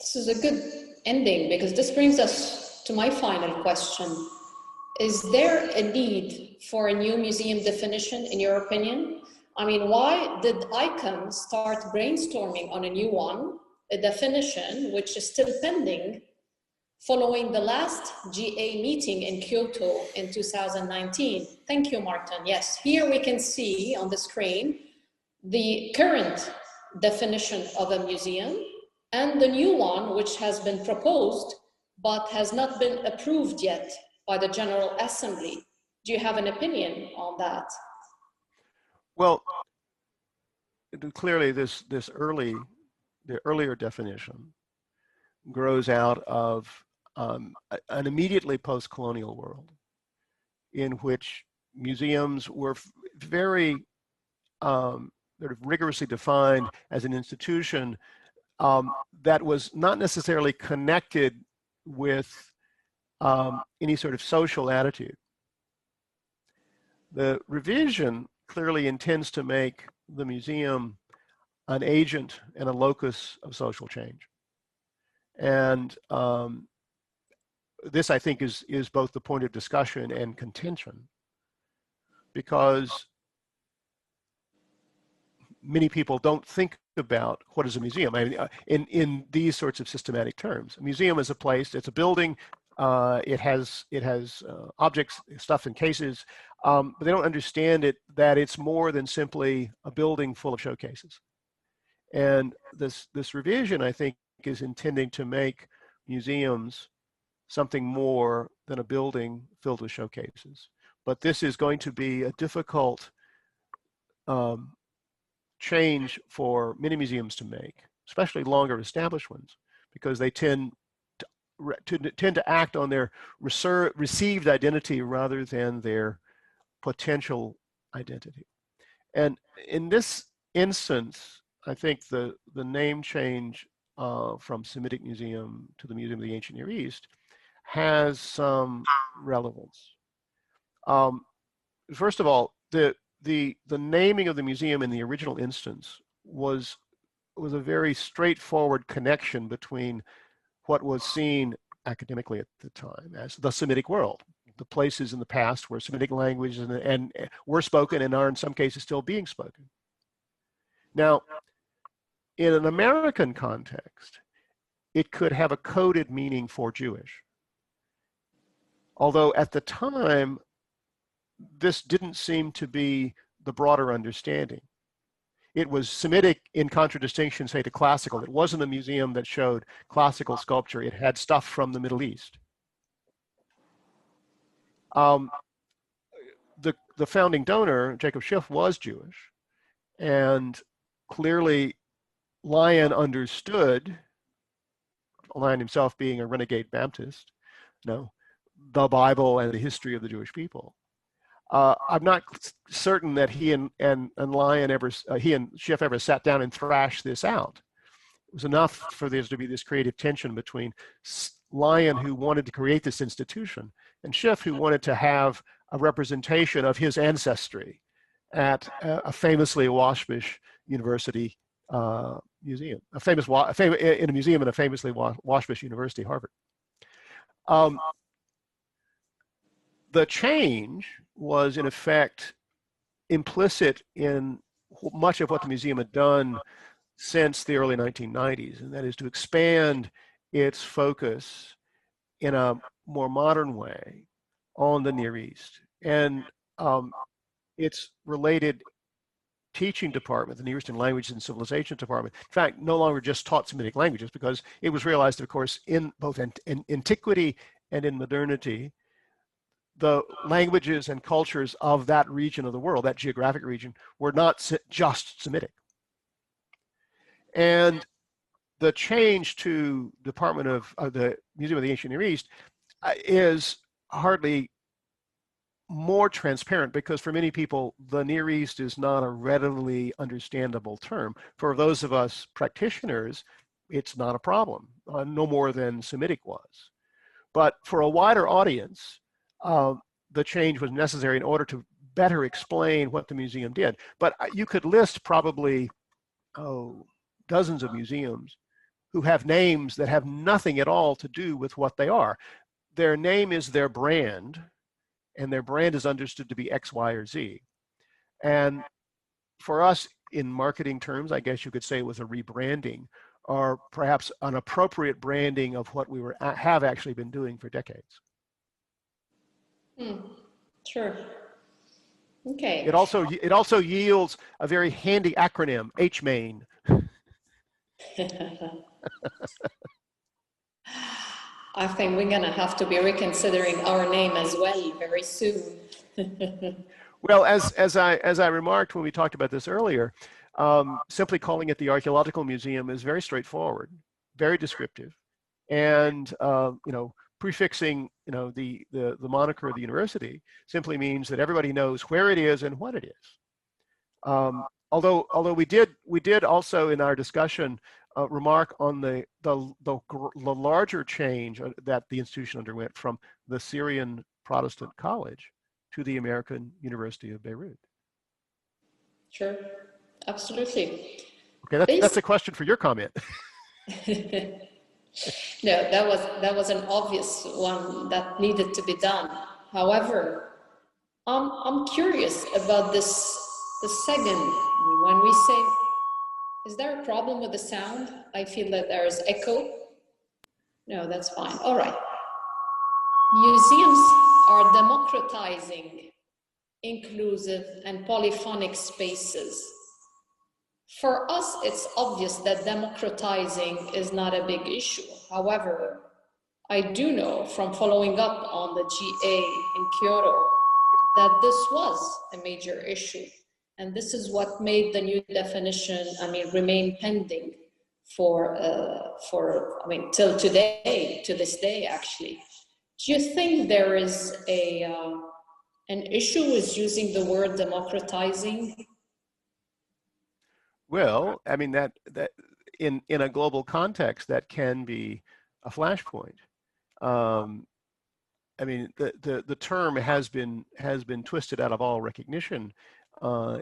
this is a good ending because this brings us to my final question. Is there a need for a new museum definition, in your opinion? I mean, why did ICOM start brainstorming on a new one, a definition which is still pending, following the last GA meeting in Kyoto in 2019? Thank you, Martin. Yes, here we can see on the screen the current definition of a museum and the new one which has been proposed but has not been approved yet by the General Assembly. Do you have an opinion on that? Well, clearly the earlier definition grows out of an immediately post-colonial world in which museums were very sort of rigorously defined as an institution that was not necessarily connected with any sort of social attitude. The revision clearly intends to make the museum an agent and a locus of social change. And this, I think, is both the point of discussion and contention, because many people don't think about what is a museum. I mean, in these sorts of systematic terms. A museum is a place, it's a building, it has objects, stuff in cases, but they don't understand that it's more than simply a building full of showcases. And this revision, I think, is intending to make museums something more than a building filled with showcases. But this is going to be a difficult change for many museums to make, especially longer established ones, because they tend to act on their received identity rather than their potential identity. And in this instance, I think the name change from Semitic Museum to the Museum of the Ancient Near East has some relevance. First of all, the naming of the museum in the original instance was a very straightforward connection between what was seen academically at the time as the Semitic world, the places in the past where Semitic languages and were spoken and are in some cases still being spoken. Now, in an American context, it could have a coded meaning for Jewish. Although at the time, this didn't seem to be the broader understanding. It was Semitic in contradistinction, say, to classical. It wasn't a museum that showed classical sculpture. It had stuff from the Middle East. The founding donor, Jacob Schiff, was Jewish. And clearly, Lyon understood, Lyon himself being a renegade Baptist, the Bible and the history of the Jewish people. I'm not certain that he and Lyon ever, he and Schiff ever sat down and thrashed this out. It was enough for there to be this creative tension between Lyon, who wanted to create this institution, and Schiff, who wanted to have a representation of his ancestry at a famously Waspish University museum, in a museum in a famously Waspish University, Harvard. The change was, in effect, implicit in much of what the museum had done since the early 1990s, and that is to expand its focus in a more modern way on the Near East. And its related teaching department, the Near Eastern Languages and Civilization Department, in fact, no longer just taught Semitic languages, because it was realized, of course, in both in antiquity and in modernity, the languages and cultures of that region of the world, that geographic region, were not just Semitic. And the change to Department of the Museum of the Ancient Near East is hardly more transparent, because for many people, the Near East is not a readily understandable term. For those of us practitioners, it's not a problem, no more than Semitic was. But for a wider audience, the change was necessary in order to better explain what the museum did. But you could list probably, dozens of museums who have names that have nothing at all to do with what they are. Their name is their brand, and their brand is understood to be X, Y, or Z. And for us, in marketing terms, I guess you could say it was a rebranding, or perhaps an appropriate branding of what we have actually been doing for decades. Sure. Okay. It also yields a very handy acronym, HMAIN. I think we're gonna have to be reconsidering our name as well very soon. Well, as I remarked when we talked about this earlier, simply calling it the Archaeological Museum is very straightforward, very descriptive, and prefixing the moniker of the university simply means that everybody knows where it is and what it is. Although we did also in our discussion remark on the larger change that the institution underwent from the Syrian Protestant College to the American University of Beirut. Sure, absolutely. Okay, that's a question for your comment. No, that was an obvious one that needed to be done. However, I'm curious about the second. When we say, is there a problem with the sound? I feel that there is echo. No, that's fine. All right. Museums are democratizing inclusive and polyphonic spaces. For us, it's obvious that democratizing is not a big issue. However, I do know from following up on the GA in Kyoto that this was a major issue. And this is what made the new definition, remain pending till today, to this day, actually. Do you think there is an issue with using the word democratizing? Well, I mean, that in a global context, that can be a flashpoint. I mean, the term has been twisted out of all recognition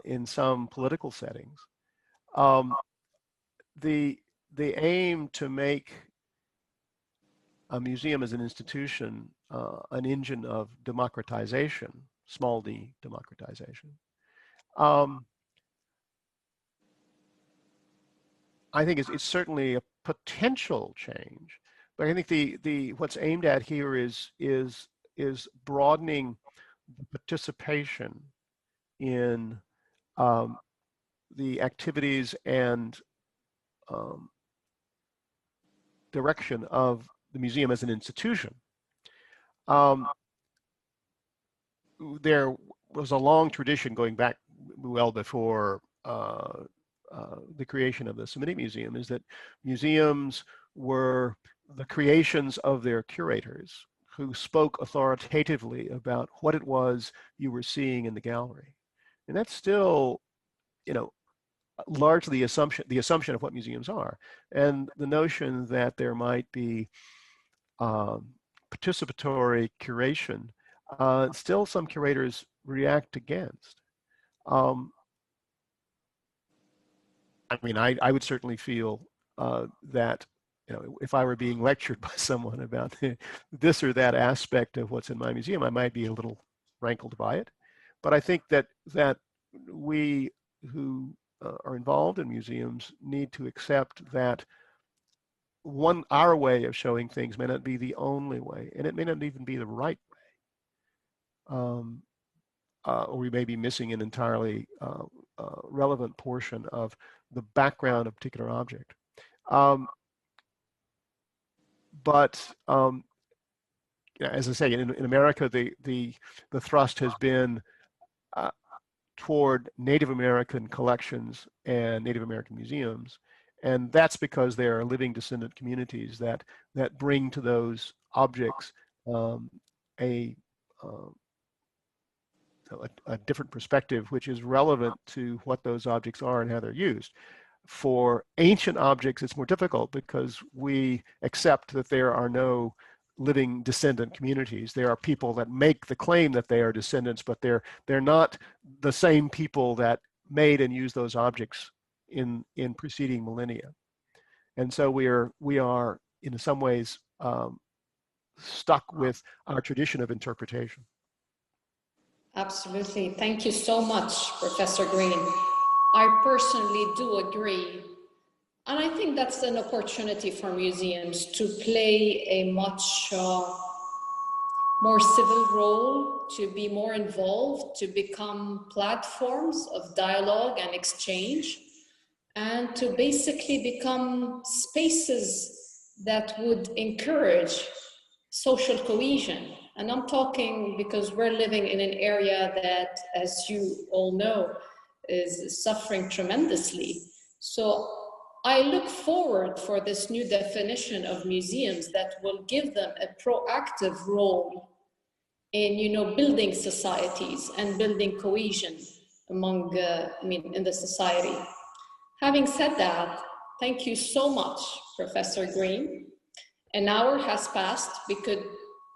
in some political settings. The aim to make a museum as an institution an engine of democratization, small d democratization, I think it's certainly a potential change, but I think the what's aimed at here is broadening the participation in the activities and direction of the museum as an institution. There was a long tradition going back well before the creation of the Semitic Museum, is that museums were the creations of their curators who spoke authoritatively about what it was you were seeing in the gallery. And that's still, largely the assumption of what museums are. And the notion that there might be participatory curation, still some curators react against. I mean, I would certainly feel that, if I were being lectured by someone about this or that aspect of what's in my museum, I might be a little rankled by it. But I think that we who are involved in museums need to accept that our way of showing things may not be the only way, and it may not even be the right way. Or we may be missing an entirely relevant portion of the background of a particular object. But as I say, in America, the thrust has been toward Native American collections and Native American museums, and that's because there are living descendant communities that bring to those objects a different perspective, which is relevant to what those objects are and how they're used. For ancient objects, it's more difficult because we accept that there are no living descendant communities. There are people that make the claim that they are descendants, but they're not the same people that made and used those objects in preceding millennia. And so we are in some ways stuck with our tradition of interpretation. Absolutely. Thank you so much, Professor Green. I personally do agree. And I think that's an opportunity for museums to play a much more civil role, to be more involved, to become platforms of dialogue and exchange, and to basically become spaces that would encourage social cohesion. And I'm talking because we're living in an area that, as you all know, is suffering tremendously. So I look forward for this new definition of museums that will give them a proactive role in, building societies and building cohesion among, in the society. Having said that, thank you so much, Professor Green. An hour has passed. We could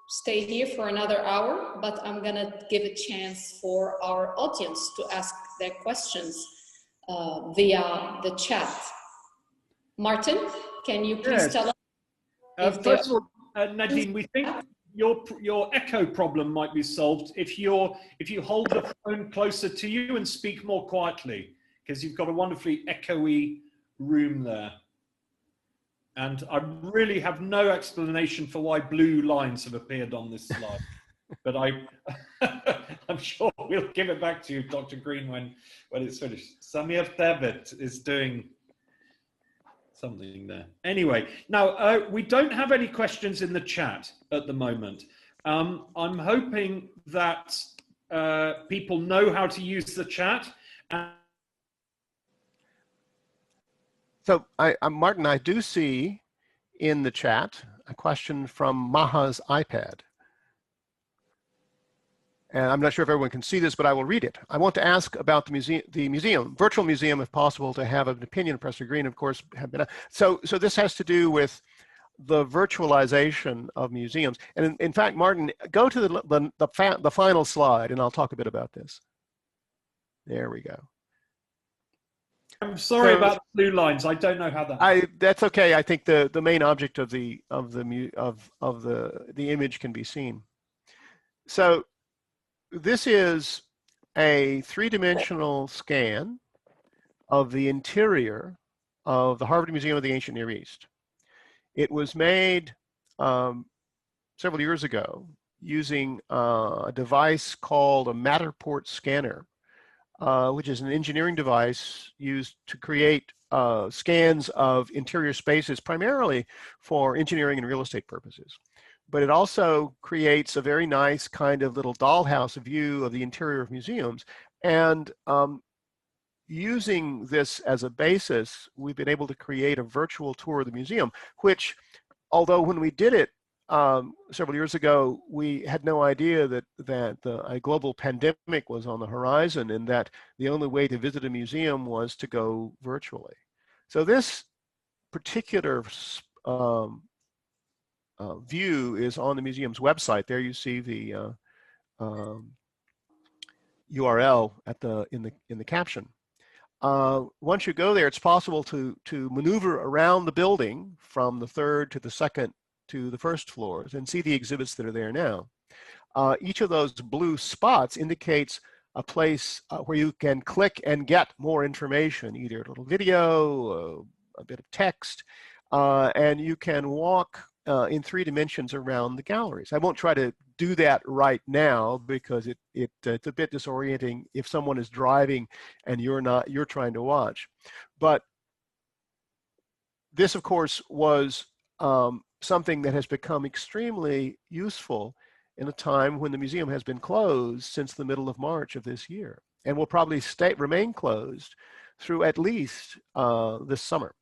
stay here for another hour, but I'm gonna give a chance for our audience to ask their questions via the chat. Martin, can you please tell us? First of all, Nadine, we think your echo problem might be solved if you hold the phone closer to you and speak more quietly, because you've got a wonderfully echoey room there. And I really have no explanation for why blue lines have appeared on this slide. But I'm sure we'll give it back to you, Dr. Green, when it's finished. Samir Thabit is doing something there. Anyway, now we don't have any questions in the chat at the moment. I'm hoping that people know how to use the chat. So, Martin, I do see in the chat a question from Maha's iPad. And I'm not sure if everyone can see this, but I will read it. I want to ask about the museum, virtual museum, if possible, to have an opinion. Professor Green, of course, have been. So this has to do with the virtualization of museums. And in fact, Martin, go to the final slide, and I'll talk a bit about this. There we go. I'm sorry about the blue lines. I don't know how that. That's okay. I think the main object of the image can be seen. So this is a three-dimensional scan of the interior of the Harvard Museum of the Ancient Near East. It was made several years ago using a device called a Matterport scanner, which is an engineering device used to create scans of interior spaces, primarily for engineering and real estate purposes. But it also creates a very nice kind of little dollhouse view of the interior of museums. And using this as a basis, we've been able to create a virtual tour of the museum, which, although when we did it several years ago, we had no idea that a global pandemic was on the horizon and that the only way to visit a museum was to go virtually. So this particular view is on the museum's website. There you see the URL in the caption. Once you go there, it's possible to maneuver around the building from the third to the second to the first floors and see the exhibits that are there now. Each of those blue spots indicates a place where you can click and get more information, either a little video, a bit of text, and you can walk in 3 dimensions around the galleries. I won't try to do that right now because it's a bit disorienting if someone is driving and you're trying to watch. But this, of course, was something that has become extremely useful in a time when the museum has been closed since the middle of March of this year, and will probably remain closed through at least this summer.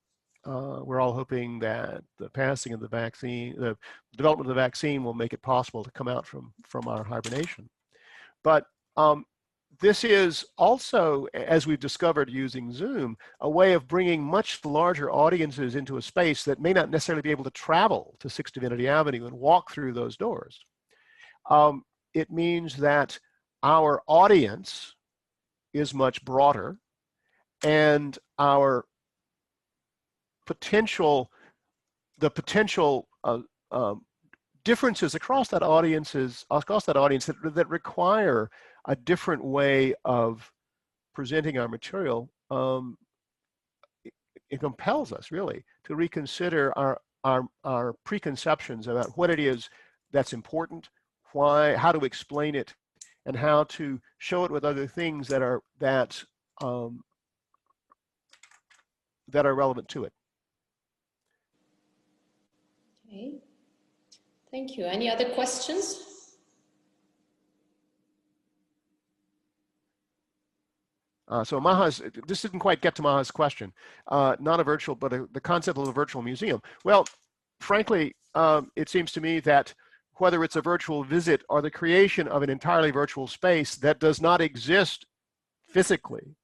We're all hoping that the passing of the vaccine, the development of the vaccine, will make it possible to come out from our hibernation. But this is also, as we've discovered using Zoom, a way of bringing much larger audiences into a space that may not necessarily be able to travel to 6 Divinity Avenue and walk through those doors. It means that our audience is much broader, and the potential differences across that audience that require a different way of presenting our material. It compels us really to reconsider our preconceptions about what it is that's important, why, how to explain it, and how to show it with other things that are relevant to it. Okay, thank you. Any other questions? So this didn't quite get to Maha's question. Not a virtual, but the concept of a virtual museum. Well, frankly, it seems to me that whether it's a virtual visit or the creation of an entirely virtual space that does not exist physically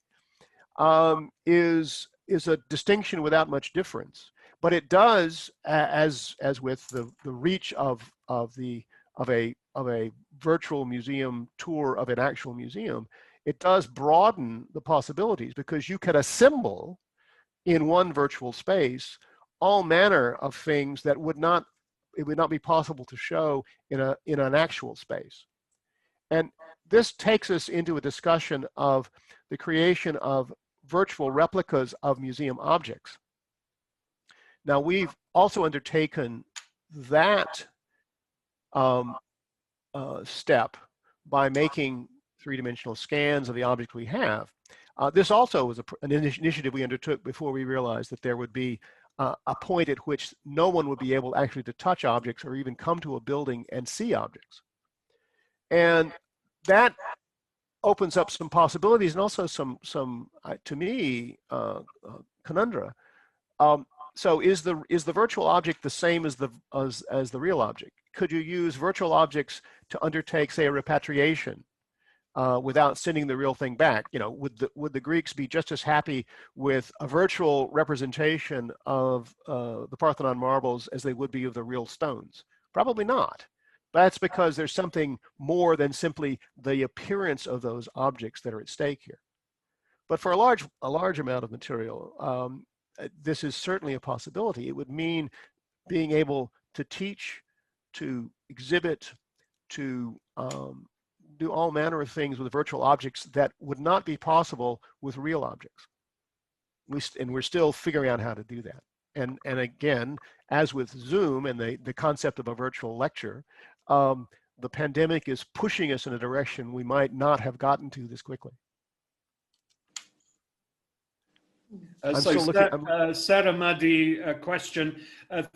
is a distinction without much difference. But it does, as with the reach of a virtual museum tour of an actual museum, it does broaden the possibilities, because you can assemble in one virtual space all manner of things that it would not be possible to show in an actual space. And this takes us into a discussion of the creation of virtual replicas of museum objects. Now, we've also undertaken that step by making 3-dimensional scans of the object we have. This also was an initiative we undertook before we realized that there would be a point at which no one would be able actually to touch objects or even come to a building and see objects. And that opens up some possibilities and also some to me, conundra. So is the virtual object the same as the real object? Could you use virtual objects to undertake, say, a repatriation without sending the real thing back? You know, would the Greeks be just as happy with a virtual representation of the Parthenon marbles as they would be of the real stones? Probably not. That's because there's something more than simply the appearance of those objects that are at stake here. But for a large amount of material, this is certainly a possibility. It would mean being able to teach, to exhibit, to do all manner of things with virtual objects that would not be possible with real objects. And we're still figuring out how to do that. And again, as with Zoom and the concept of a virtual lecture, the pandemic is pushing us in a direction we might not have gotten to this quickly. Sarah Maddy, a question.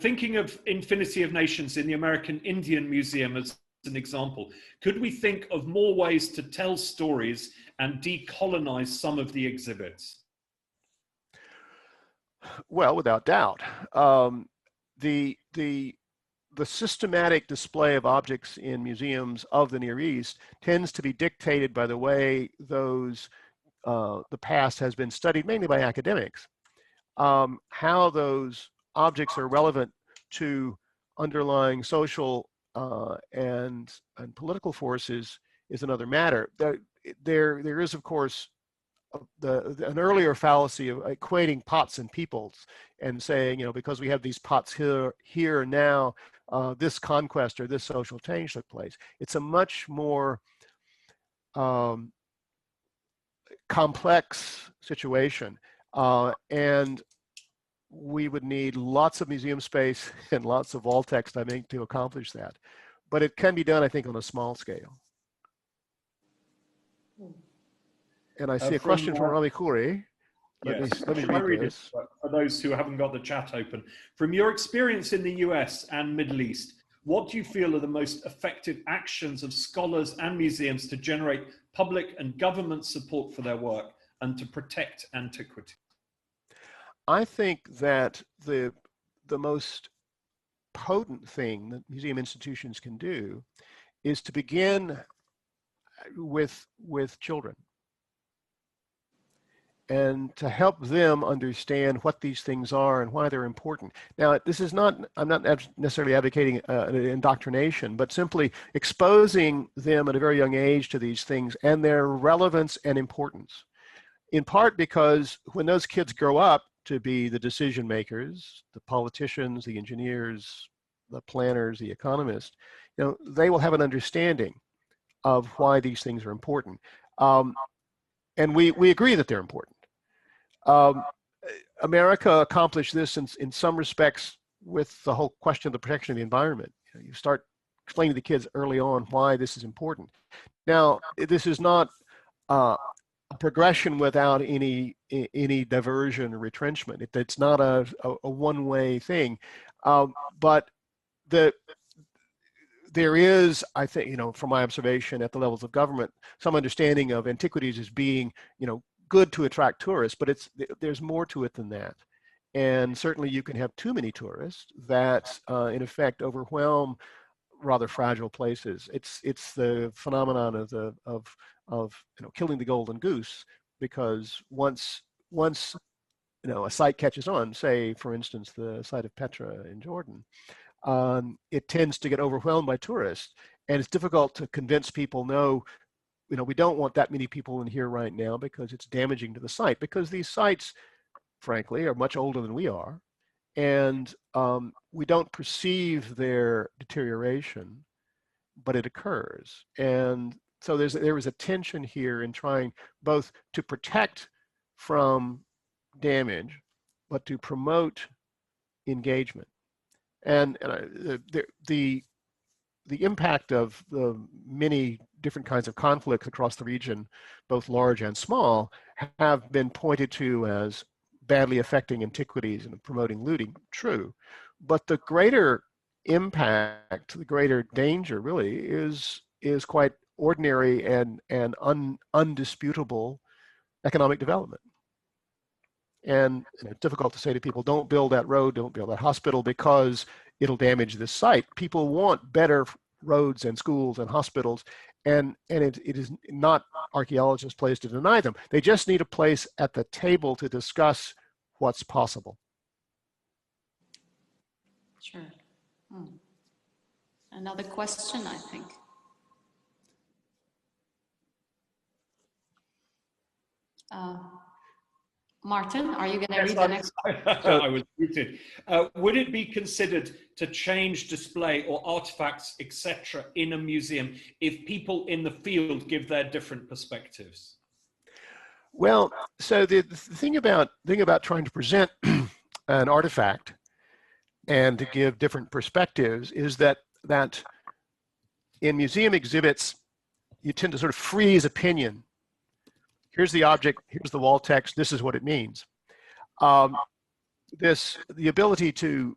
Thinking of Infinity of Nations in the American Indian Museum as an example, could we think of more ways to tell stories and decolonize some of the exhibits? Well, without doubt. The systematic display of objects in museums of the Near East tends to be dictated by the way those the past has been studied mainly by academics. How those objects are relevant to underlying social and political forces is another matter. There is, of course, an earlier fallacy of equating pots and peoples and saying, you know, because we have these pots here now, this conquest or this social change took place. It's a much more complex situation, and we would need lots of museum space and lots of wall text, I think, to accomplish that. But it can be done, I think, on a small scale. And I see a question from Rami Khoury. Let me read this. For those who haven't got the chat open. From your experience in the US and Middle East, what do you feel are the most effective actions of scholars and museums to generate public and government support for their work and to protect antiquity? I think that the most potent thing that museum institutions can do is to begin with children and to help them understand what these things are and why they're important. Now, this is not, I'm not necessarily advocating an indoctrination, but simply exposing them at a very young age to these things and their relevance and importance. In part because when those kids grow up to be the decision makers, the politicians, the engineers, the planners, the economists, you know, they will have an understanding of why these things are important. And we agree that they're important. America accomplished this in some respects with the whole question of the protection of the environment. You start explaining to the kids early on why this is important. Now, this is not a progression without any diversion or retrenchment. It's not a one-way thing, but there is, I think, you know, from my observation at the levels of government, some understanding of antiquities as being, you know, good to attract tourists, but there's more to it than that. And certainly you can have too many tourists that in effect overwhelm rather fragile places. It's the phenomenon of you know, killing the golden goose, because once you know, a site catches on, say for instance the site of Petra in Jordan, it tends to get overwhelmed by tourists, and it's difficult to convince people, no, you know, we don't want that many people in here right now because it's damaging to the site, because these sites, frankly, are much older than we are, and we don't perceive their deterioration, but it occurs. And so there was a tension here in trying both to protect from damage, but to promote engagement. And the impact of the many different kinds of conflicts across the region, both large and small, have been pointed to as badly affecting antiquities and promoting looting. True, but the greater impact, the greater danger really is quite ordinary and undisputable economic development. And it's difficult to say to people, don't build that road, don't build that hospital because it'll damage this site. People want better roads and schools and hospitals, and it is not archaeologists' place to deny them. They just need a place at the table to discuss what's possible. Sure. Another question, I think. Martin, are you going to read the next one? I was muted. Would it be considered to change display or artifacts, etc., in a museum if people in the field give their different perspectives? Well, so the thing about trying to present an artifact and to give different perspectives is that in museum exhibits, you tend to sort of freeze opinion. Here's the object, here's the wall text, this is what it means. The ability to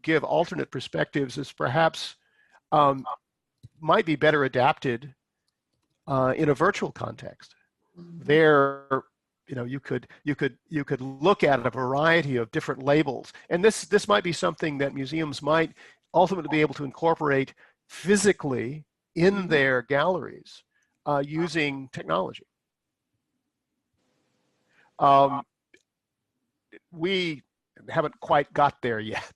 give alternate perspectives is perhaps might be better adapted in a virtual context. There, you could look at a variety of different labels, and this might be something that museums might ultimately be able to incorporate physically in their galleries using technology. We haven't quite got there yet,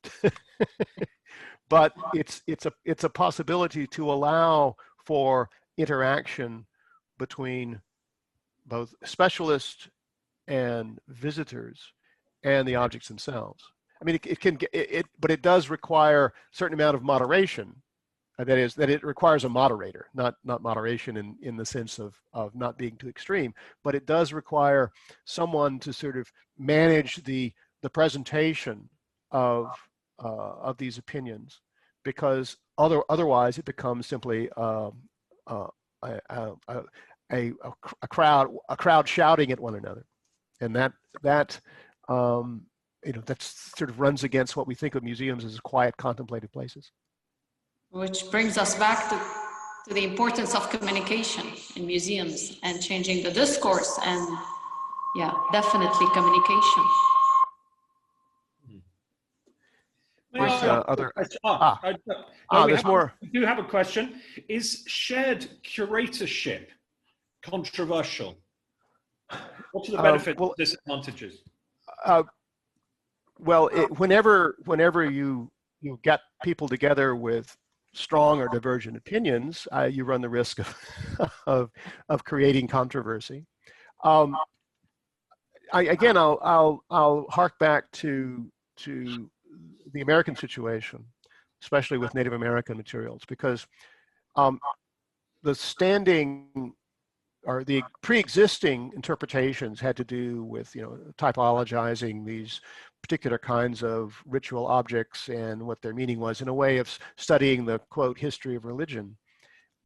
but it's a possibility to allow for interaction between both specialists and visitors and the objects themselves. I mean, but it does require a certain amount of moderation. That is, that it requires a moderator, not moderation in the sense of not being too extreme, but it does require someone to sort of manage the presentation of these opinions, because otherwise it becomes simply a crowd shouting at one another, and that sort of runs against what we think of museums as quiet, contemplative places. Which brings us back to the importance of communication in museums and changing the discourse, and yeah, definitely communication. There's more. We do have a question. Is shared curatorship controversial? What are the benefits and disadvantages? Well, whenever you get people together with strong or divergent opinions, you run the risk of creating controversy. I'll hark back to the American situation, especially with Native American materials, because the standing or the pre-existing interpretations had to do with typologizing these particular kinds of ritual objects and what their meaning was, in a way of studying the, quote, history of religion.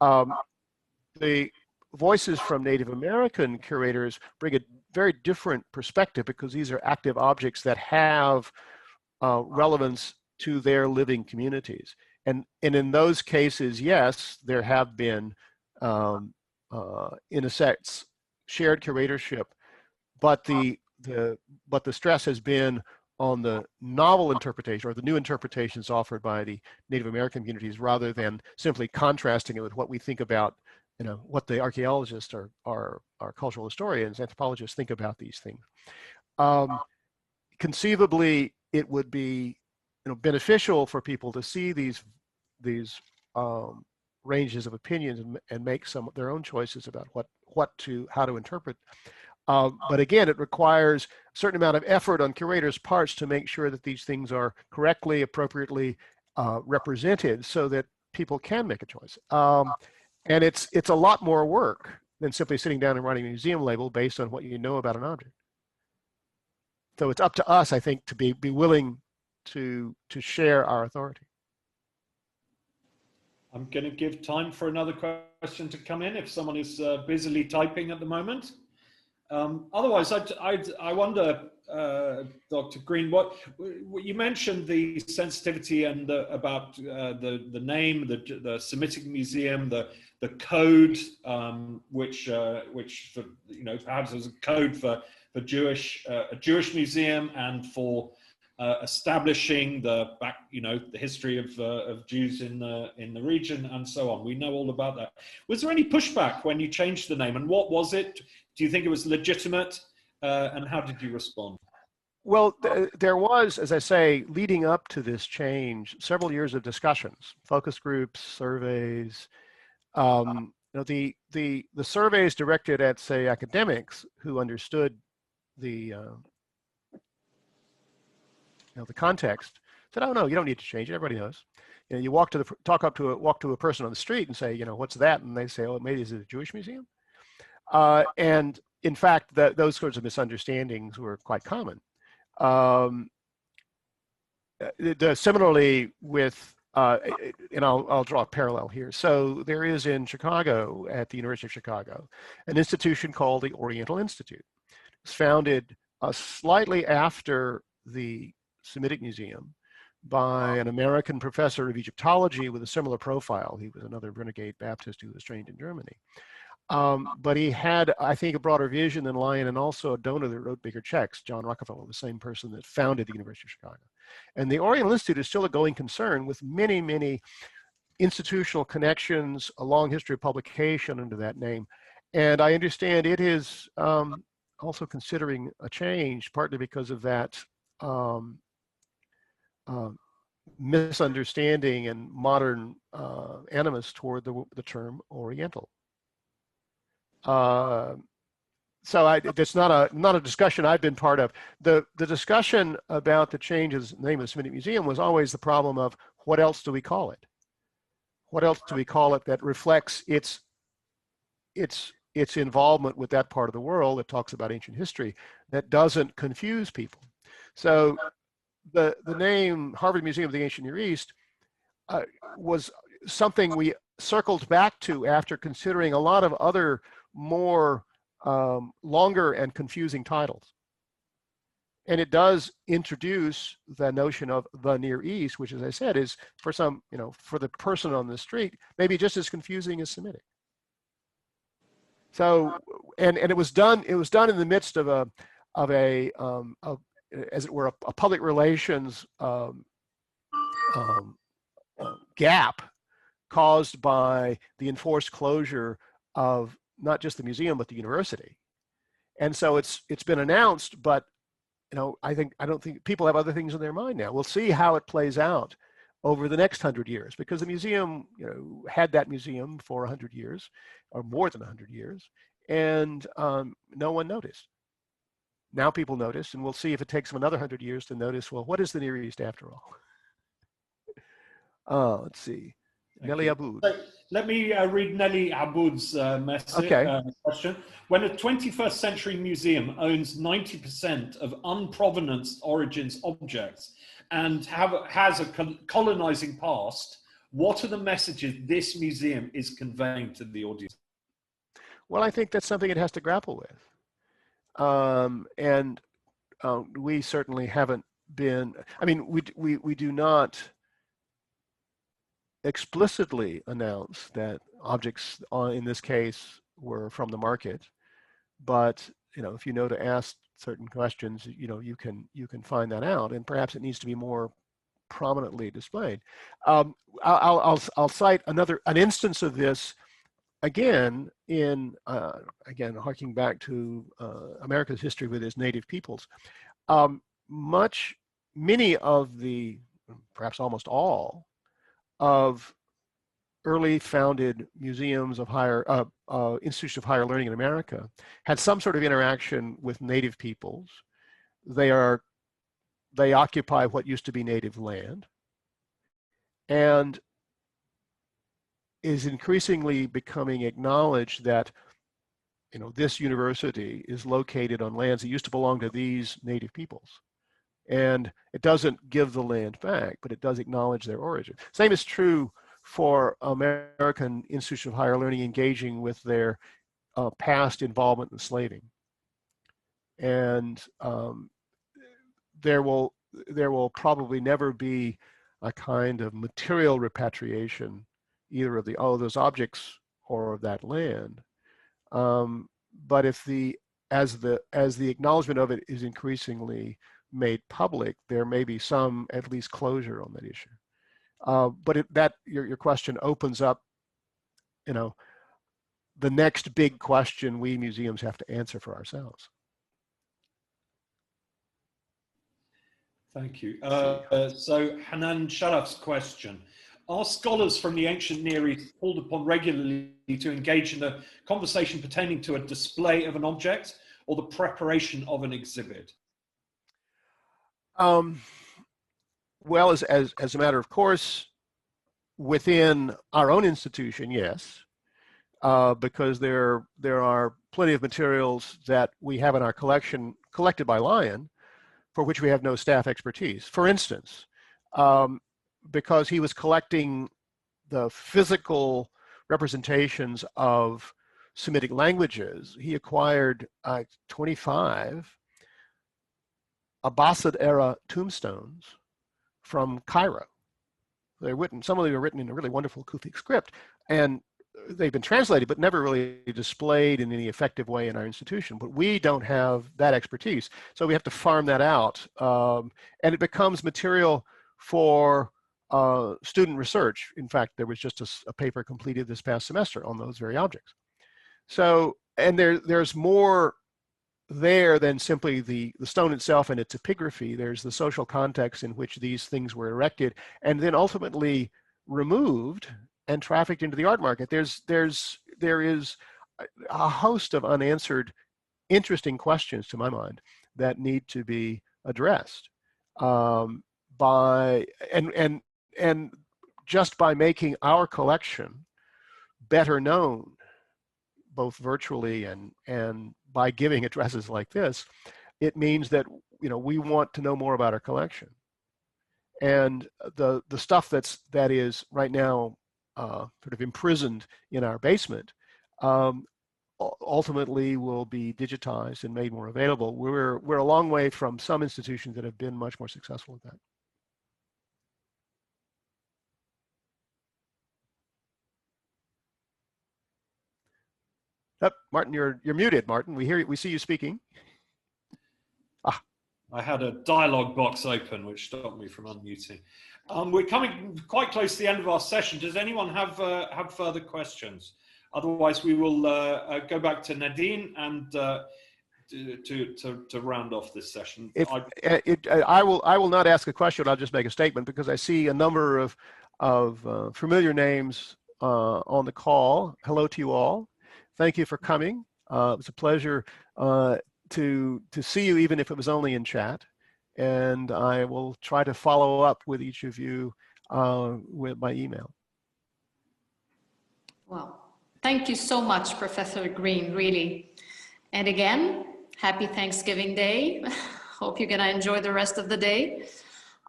The voices from Native American curators bring a very different perspective, because these are active objects that have relevance to their living communities. And in those cases, yes, there have been, in a sense, shared curatorship, but the stress has been on the novel interpretation or the new interpretations offered by the Native American communities, rather than simply contrasting it with what we think about, what the archaeologists or cultural historians, anthropologists think about these things. Conceivably, it would be beneficial for people to see these ranges of opinions and make some of their own choices about how to interpret. But again, it requires a certain amount of effort on curators' parts to make sure that these things are correctly, appropriately represented, so that people can make a choice. And it's a lot more work than simply sitting down and writing a museum label based on what you know about an object. So it's up to us, I think, to be willing to share our authority. I'm going to give time for another question to come in if someone is busily typing at the moment. Otherwise, I wonder, Dr. Green, what you mentioned the sensitivity and about the name, the Semitic Museum, the code, which perhaps was a code for a Jewish museum and for establishing the history of Jews in the region and so on. We know all about that. Was there any pushback when you changed the name, and what was it? Do you think it was legitimate, and how did you respond? Well, there was, as I say, leading up to this change, several years of discussions, focus groups, surveys. The surveys directed at, say, academics who understood the context said, "Oh no, you don't need to change it. Everybody knows." You walk to a person on the street and say, "What's that?" And they say, "Oh, maybe is it a Jewish museum?" And in fact, those sorts of misunderstandings were quite common. Similarly with, and I'll draw a parallel here. So there is in Chicago, at the University of Chicago, an institution called the Oriental Institute. It was founded slightly after the Semitic Museum by an American professor of Egyptology with a similar profile. He was another renegade Baptist who was trained in Germany. But he had, I think, a broader vision than Lyon, and also a donor that wrote bigger checks, John Rockefeller, the same person that founded the University of Chicago. And the Oriental Institute is still a going concern with many, many institutional connections, a long history of publication under that name. And I understand it is also considering a change, partly because of that misunderstanding and modern animus toward the term Oriental. So that's not a discussion I've been part of. The discussion about the change of the name of the Semitic Museum was always the problem of what else do we call it? What else do we call it that reflects its involvement with that part of the world that talks about ancient history, that doesn't confuse people? So the name Harvard Museum of the Ancient Near East was something we circled back to after considering a lot of other more longer and confusing titles. And it does introduce the notion of the Near East, which, as I said, is for some, for the person on the street, maybe just as confusing as Semitic. So, and it was done in the midst of as it were, a public relations gap caused by the enforced closure of not just the museum but the university. And so it's been announced, but I don't think people have other things in their mind now. We'll see how it plays out over the next 100 years, because the museum had that museum for 100 years or more than 100 years, and no one noticed. Now people notice, and we'll see if it takes them another 100 years to notice, well, what is the Near East after all? Let's see. Nelly Aboud. So let me read Nelly Aboud's message, question. When a 21st century museum owns 90% of unprovenance origins objects and has a colonizing past, what are the messages this museum is conveying to the audience? Well, I think that's something it has to grapple with. We certainly haven't been, we do not explicitly announce that objects in this case were from the market, but if you know to ask certain questions, you can find that out, and perhaps it needs to be more prominently displayed. I'll cite an instance of this again harking back to America's history with its native peoples. Many of the, perhaps almost all, of early founded museums of higher institutions of higher learning in America had some sort of interaction with native peoples. They occupy what used to be native land, and is increasingly becoming acknowledged that this university is located on lands that used to belong to these native peoples. And it doesn't give the land back, but it does acknowledge their origin. Same is true for American institutions of higher learning engaging with their past involvement in slaving. and there will probably never be a kind of material repatriation either of those objects or of that land. But as the acknowledgement of it is increasingly made public, there may be some at least closure on that issue. But your question opens up, the next big question we museums have to answer for ourselves. Thank you. So Hanan Sharaf's question: are scholars from the ancient Near East called upon regularly to engage in a conversation pertaining to a display of an object or the preparation of an exhibit? Well, as a matter of course, within our own institution, yes, because there are plenty of materials that we have in our collection collected by Lion for which we have no staff expertise. For instance, because he was collecting the physical representations of Semitic languages, he acquired 25 Abbasid era tombstones from Cairo. Some of them are written in a really wonderful Kufic script, and they've been translated but never really displayed in any effective way in our institution. But we don't have that expertise, so we have to farm that out, and it becomes material for student research. In fact, there was just a paper completed this past semester on those very objects. So, and there's more there than simply the stone itself and its epigraphy. There's the social context in which these things were erected and then ultimately removed and trafficked into the art market. There is a host of unanswered, interesting questions, to my mind, that need to be addressed and just by making our collection better known, both virtually and by giving addresses like this, it means that we want to know more about our collection. And the stuff that is right now sort of imprisoned in our basement ultimately will be digitized and made more available. We're a long way from some institutions that have been much more successful at that. Martin, you're muted, Martin. We see you speaking. I had a dialogue box open which stopped me from unmuting. We're coming quite close to the end of our session. Does anyone have further questions? Otherwise, we will go back to Nadine and to round off this session. I will not ask a question. I'll just make a statement because I see a number of familiar names on the call. Hello to you all. Thank you for coming. It was a pleasure to see you, even if it was only in chat. And I will try to follow up with each of you with my email. Well, thank you so much, Professor Green, really. And again, happy Thanksgiving Day. Hope you're gonna enjoy the rest of the day.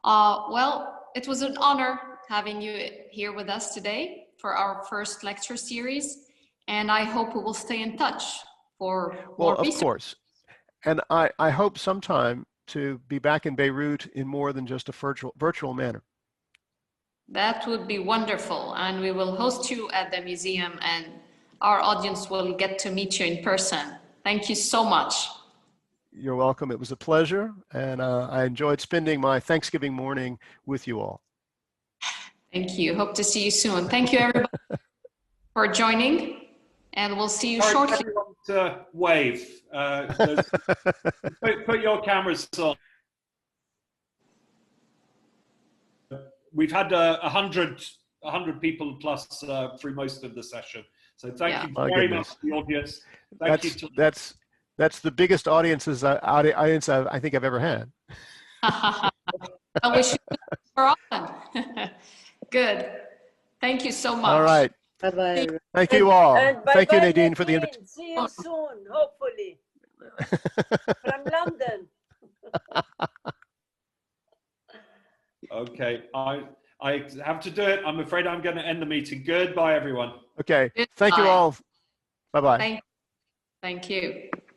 Well, it was an honor having you here with us today for our first lecture series. And I hope we will stay in touch for more research. Of course. And I hope sometime to be back in Beirut in more than just a virtual manner. That would be wonderful. And we will host you at the museum and our audience will get to meet you in person. Thank you so much. You're welcome. It was a pleasure. And I enjoyed spending my Thanksgiving morning with you all. Thank you. Hope to see you soon. Thank you, everybody, for joining. And we'll see you shortly. Everyone to wave. Put your cameras on. We've had 100 people plus through most of the session. So thank you very much to the audience. That's the biggest audience I think I've ever had. I wish you more often. Good. Thank you so much. All right. Bye-bye. Thank you all. Thank you, Nadine, Nadine, for the invitation. See you soon, hopefully. From London. Okay, I have to do it. I'm afraid I'm going to end the meeting. Goodbye, everyone. Okay. Thank you all. Bye-bye. Thank you.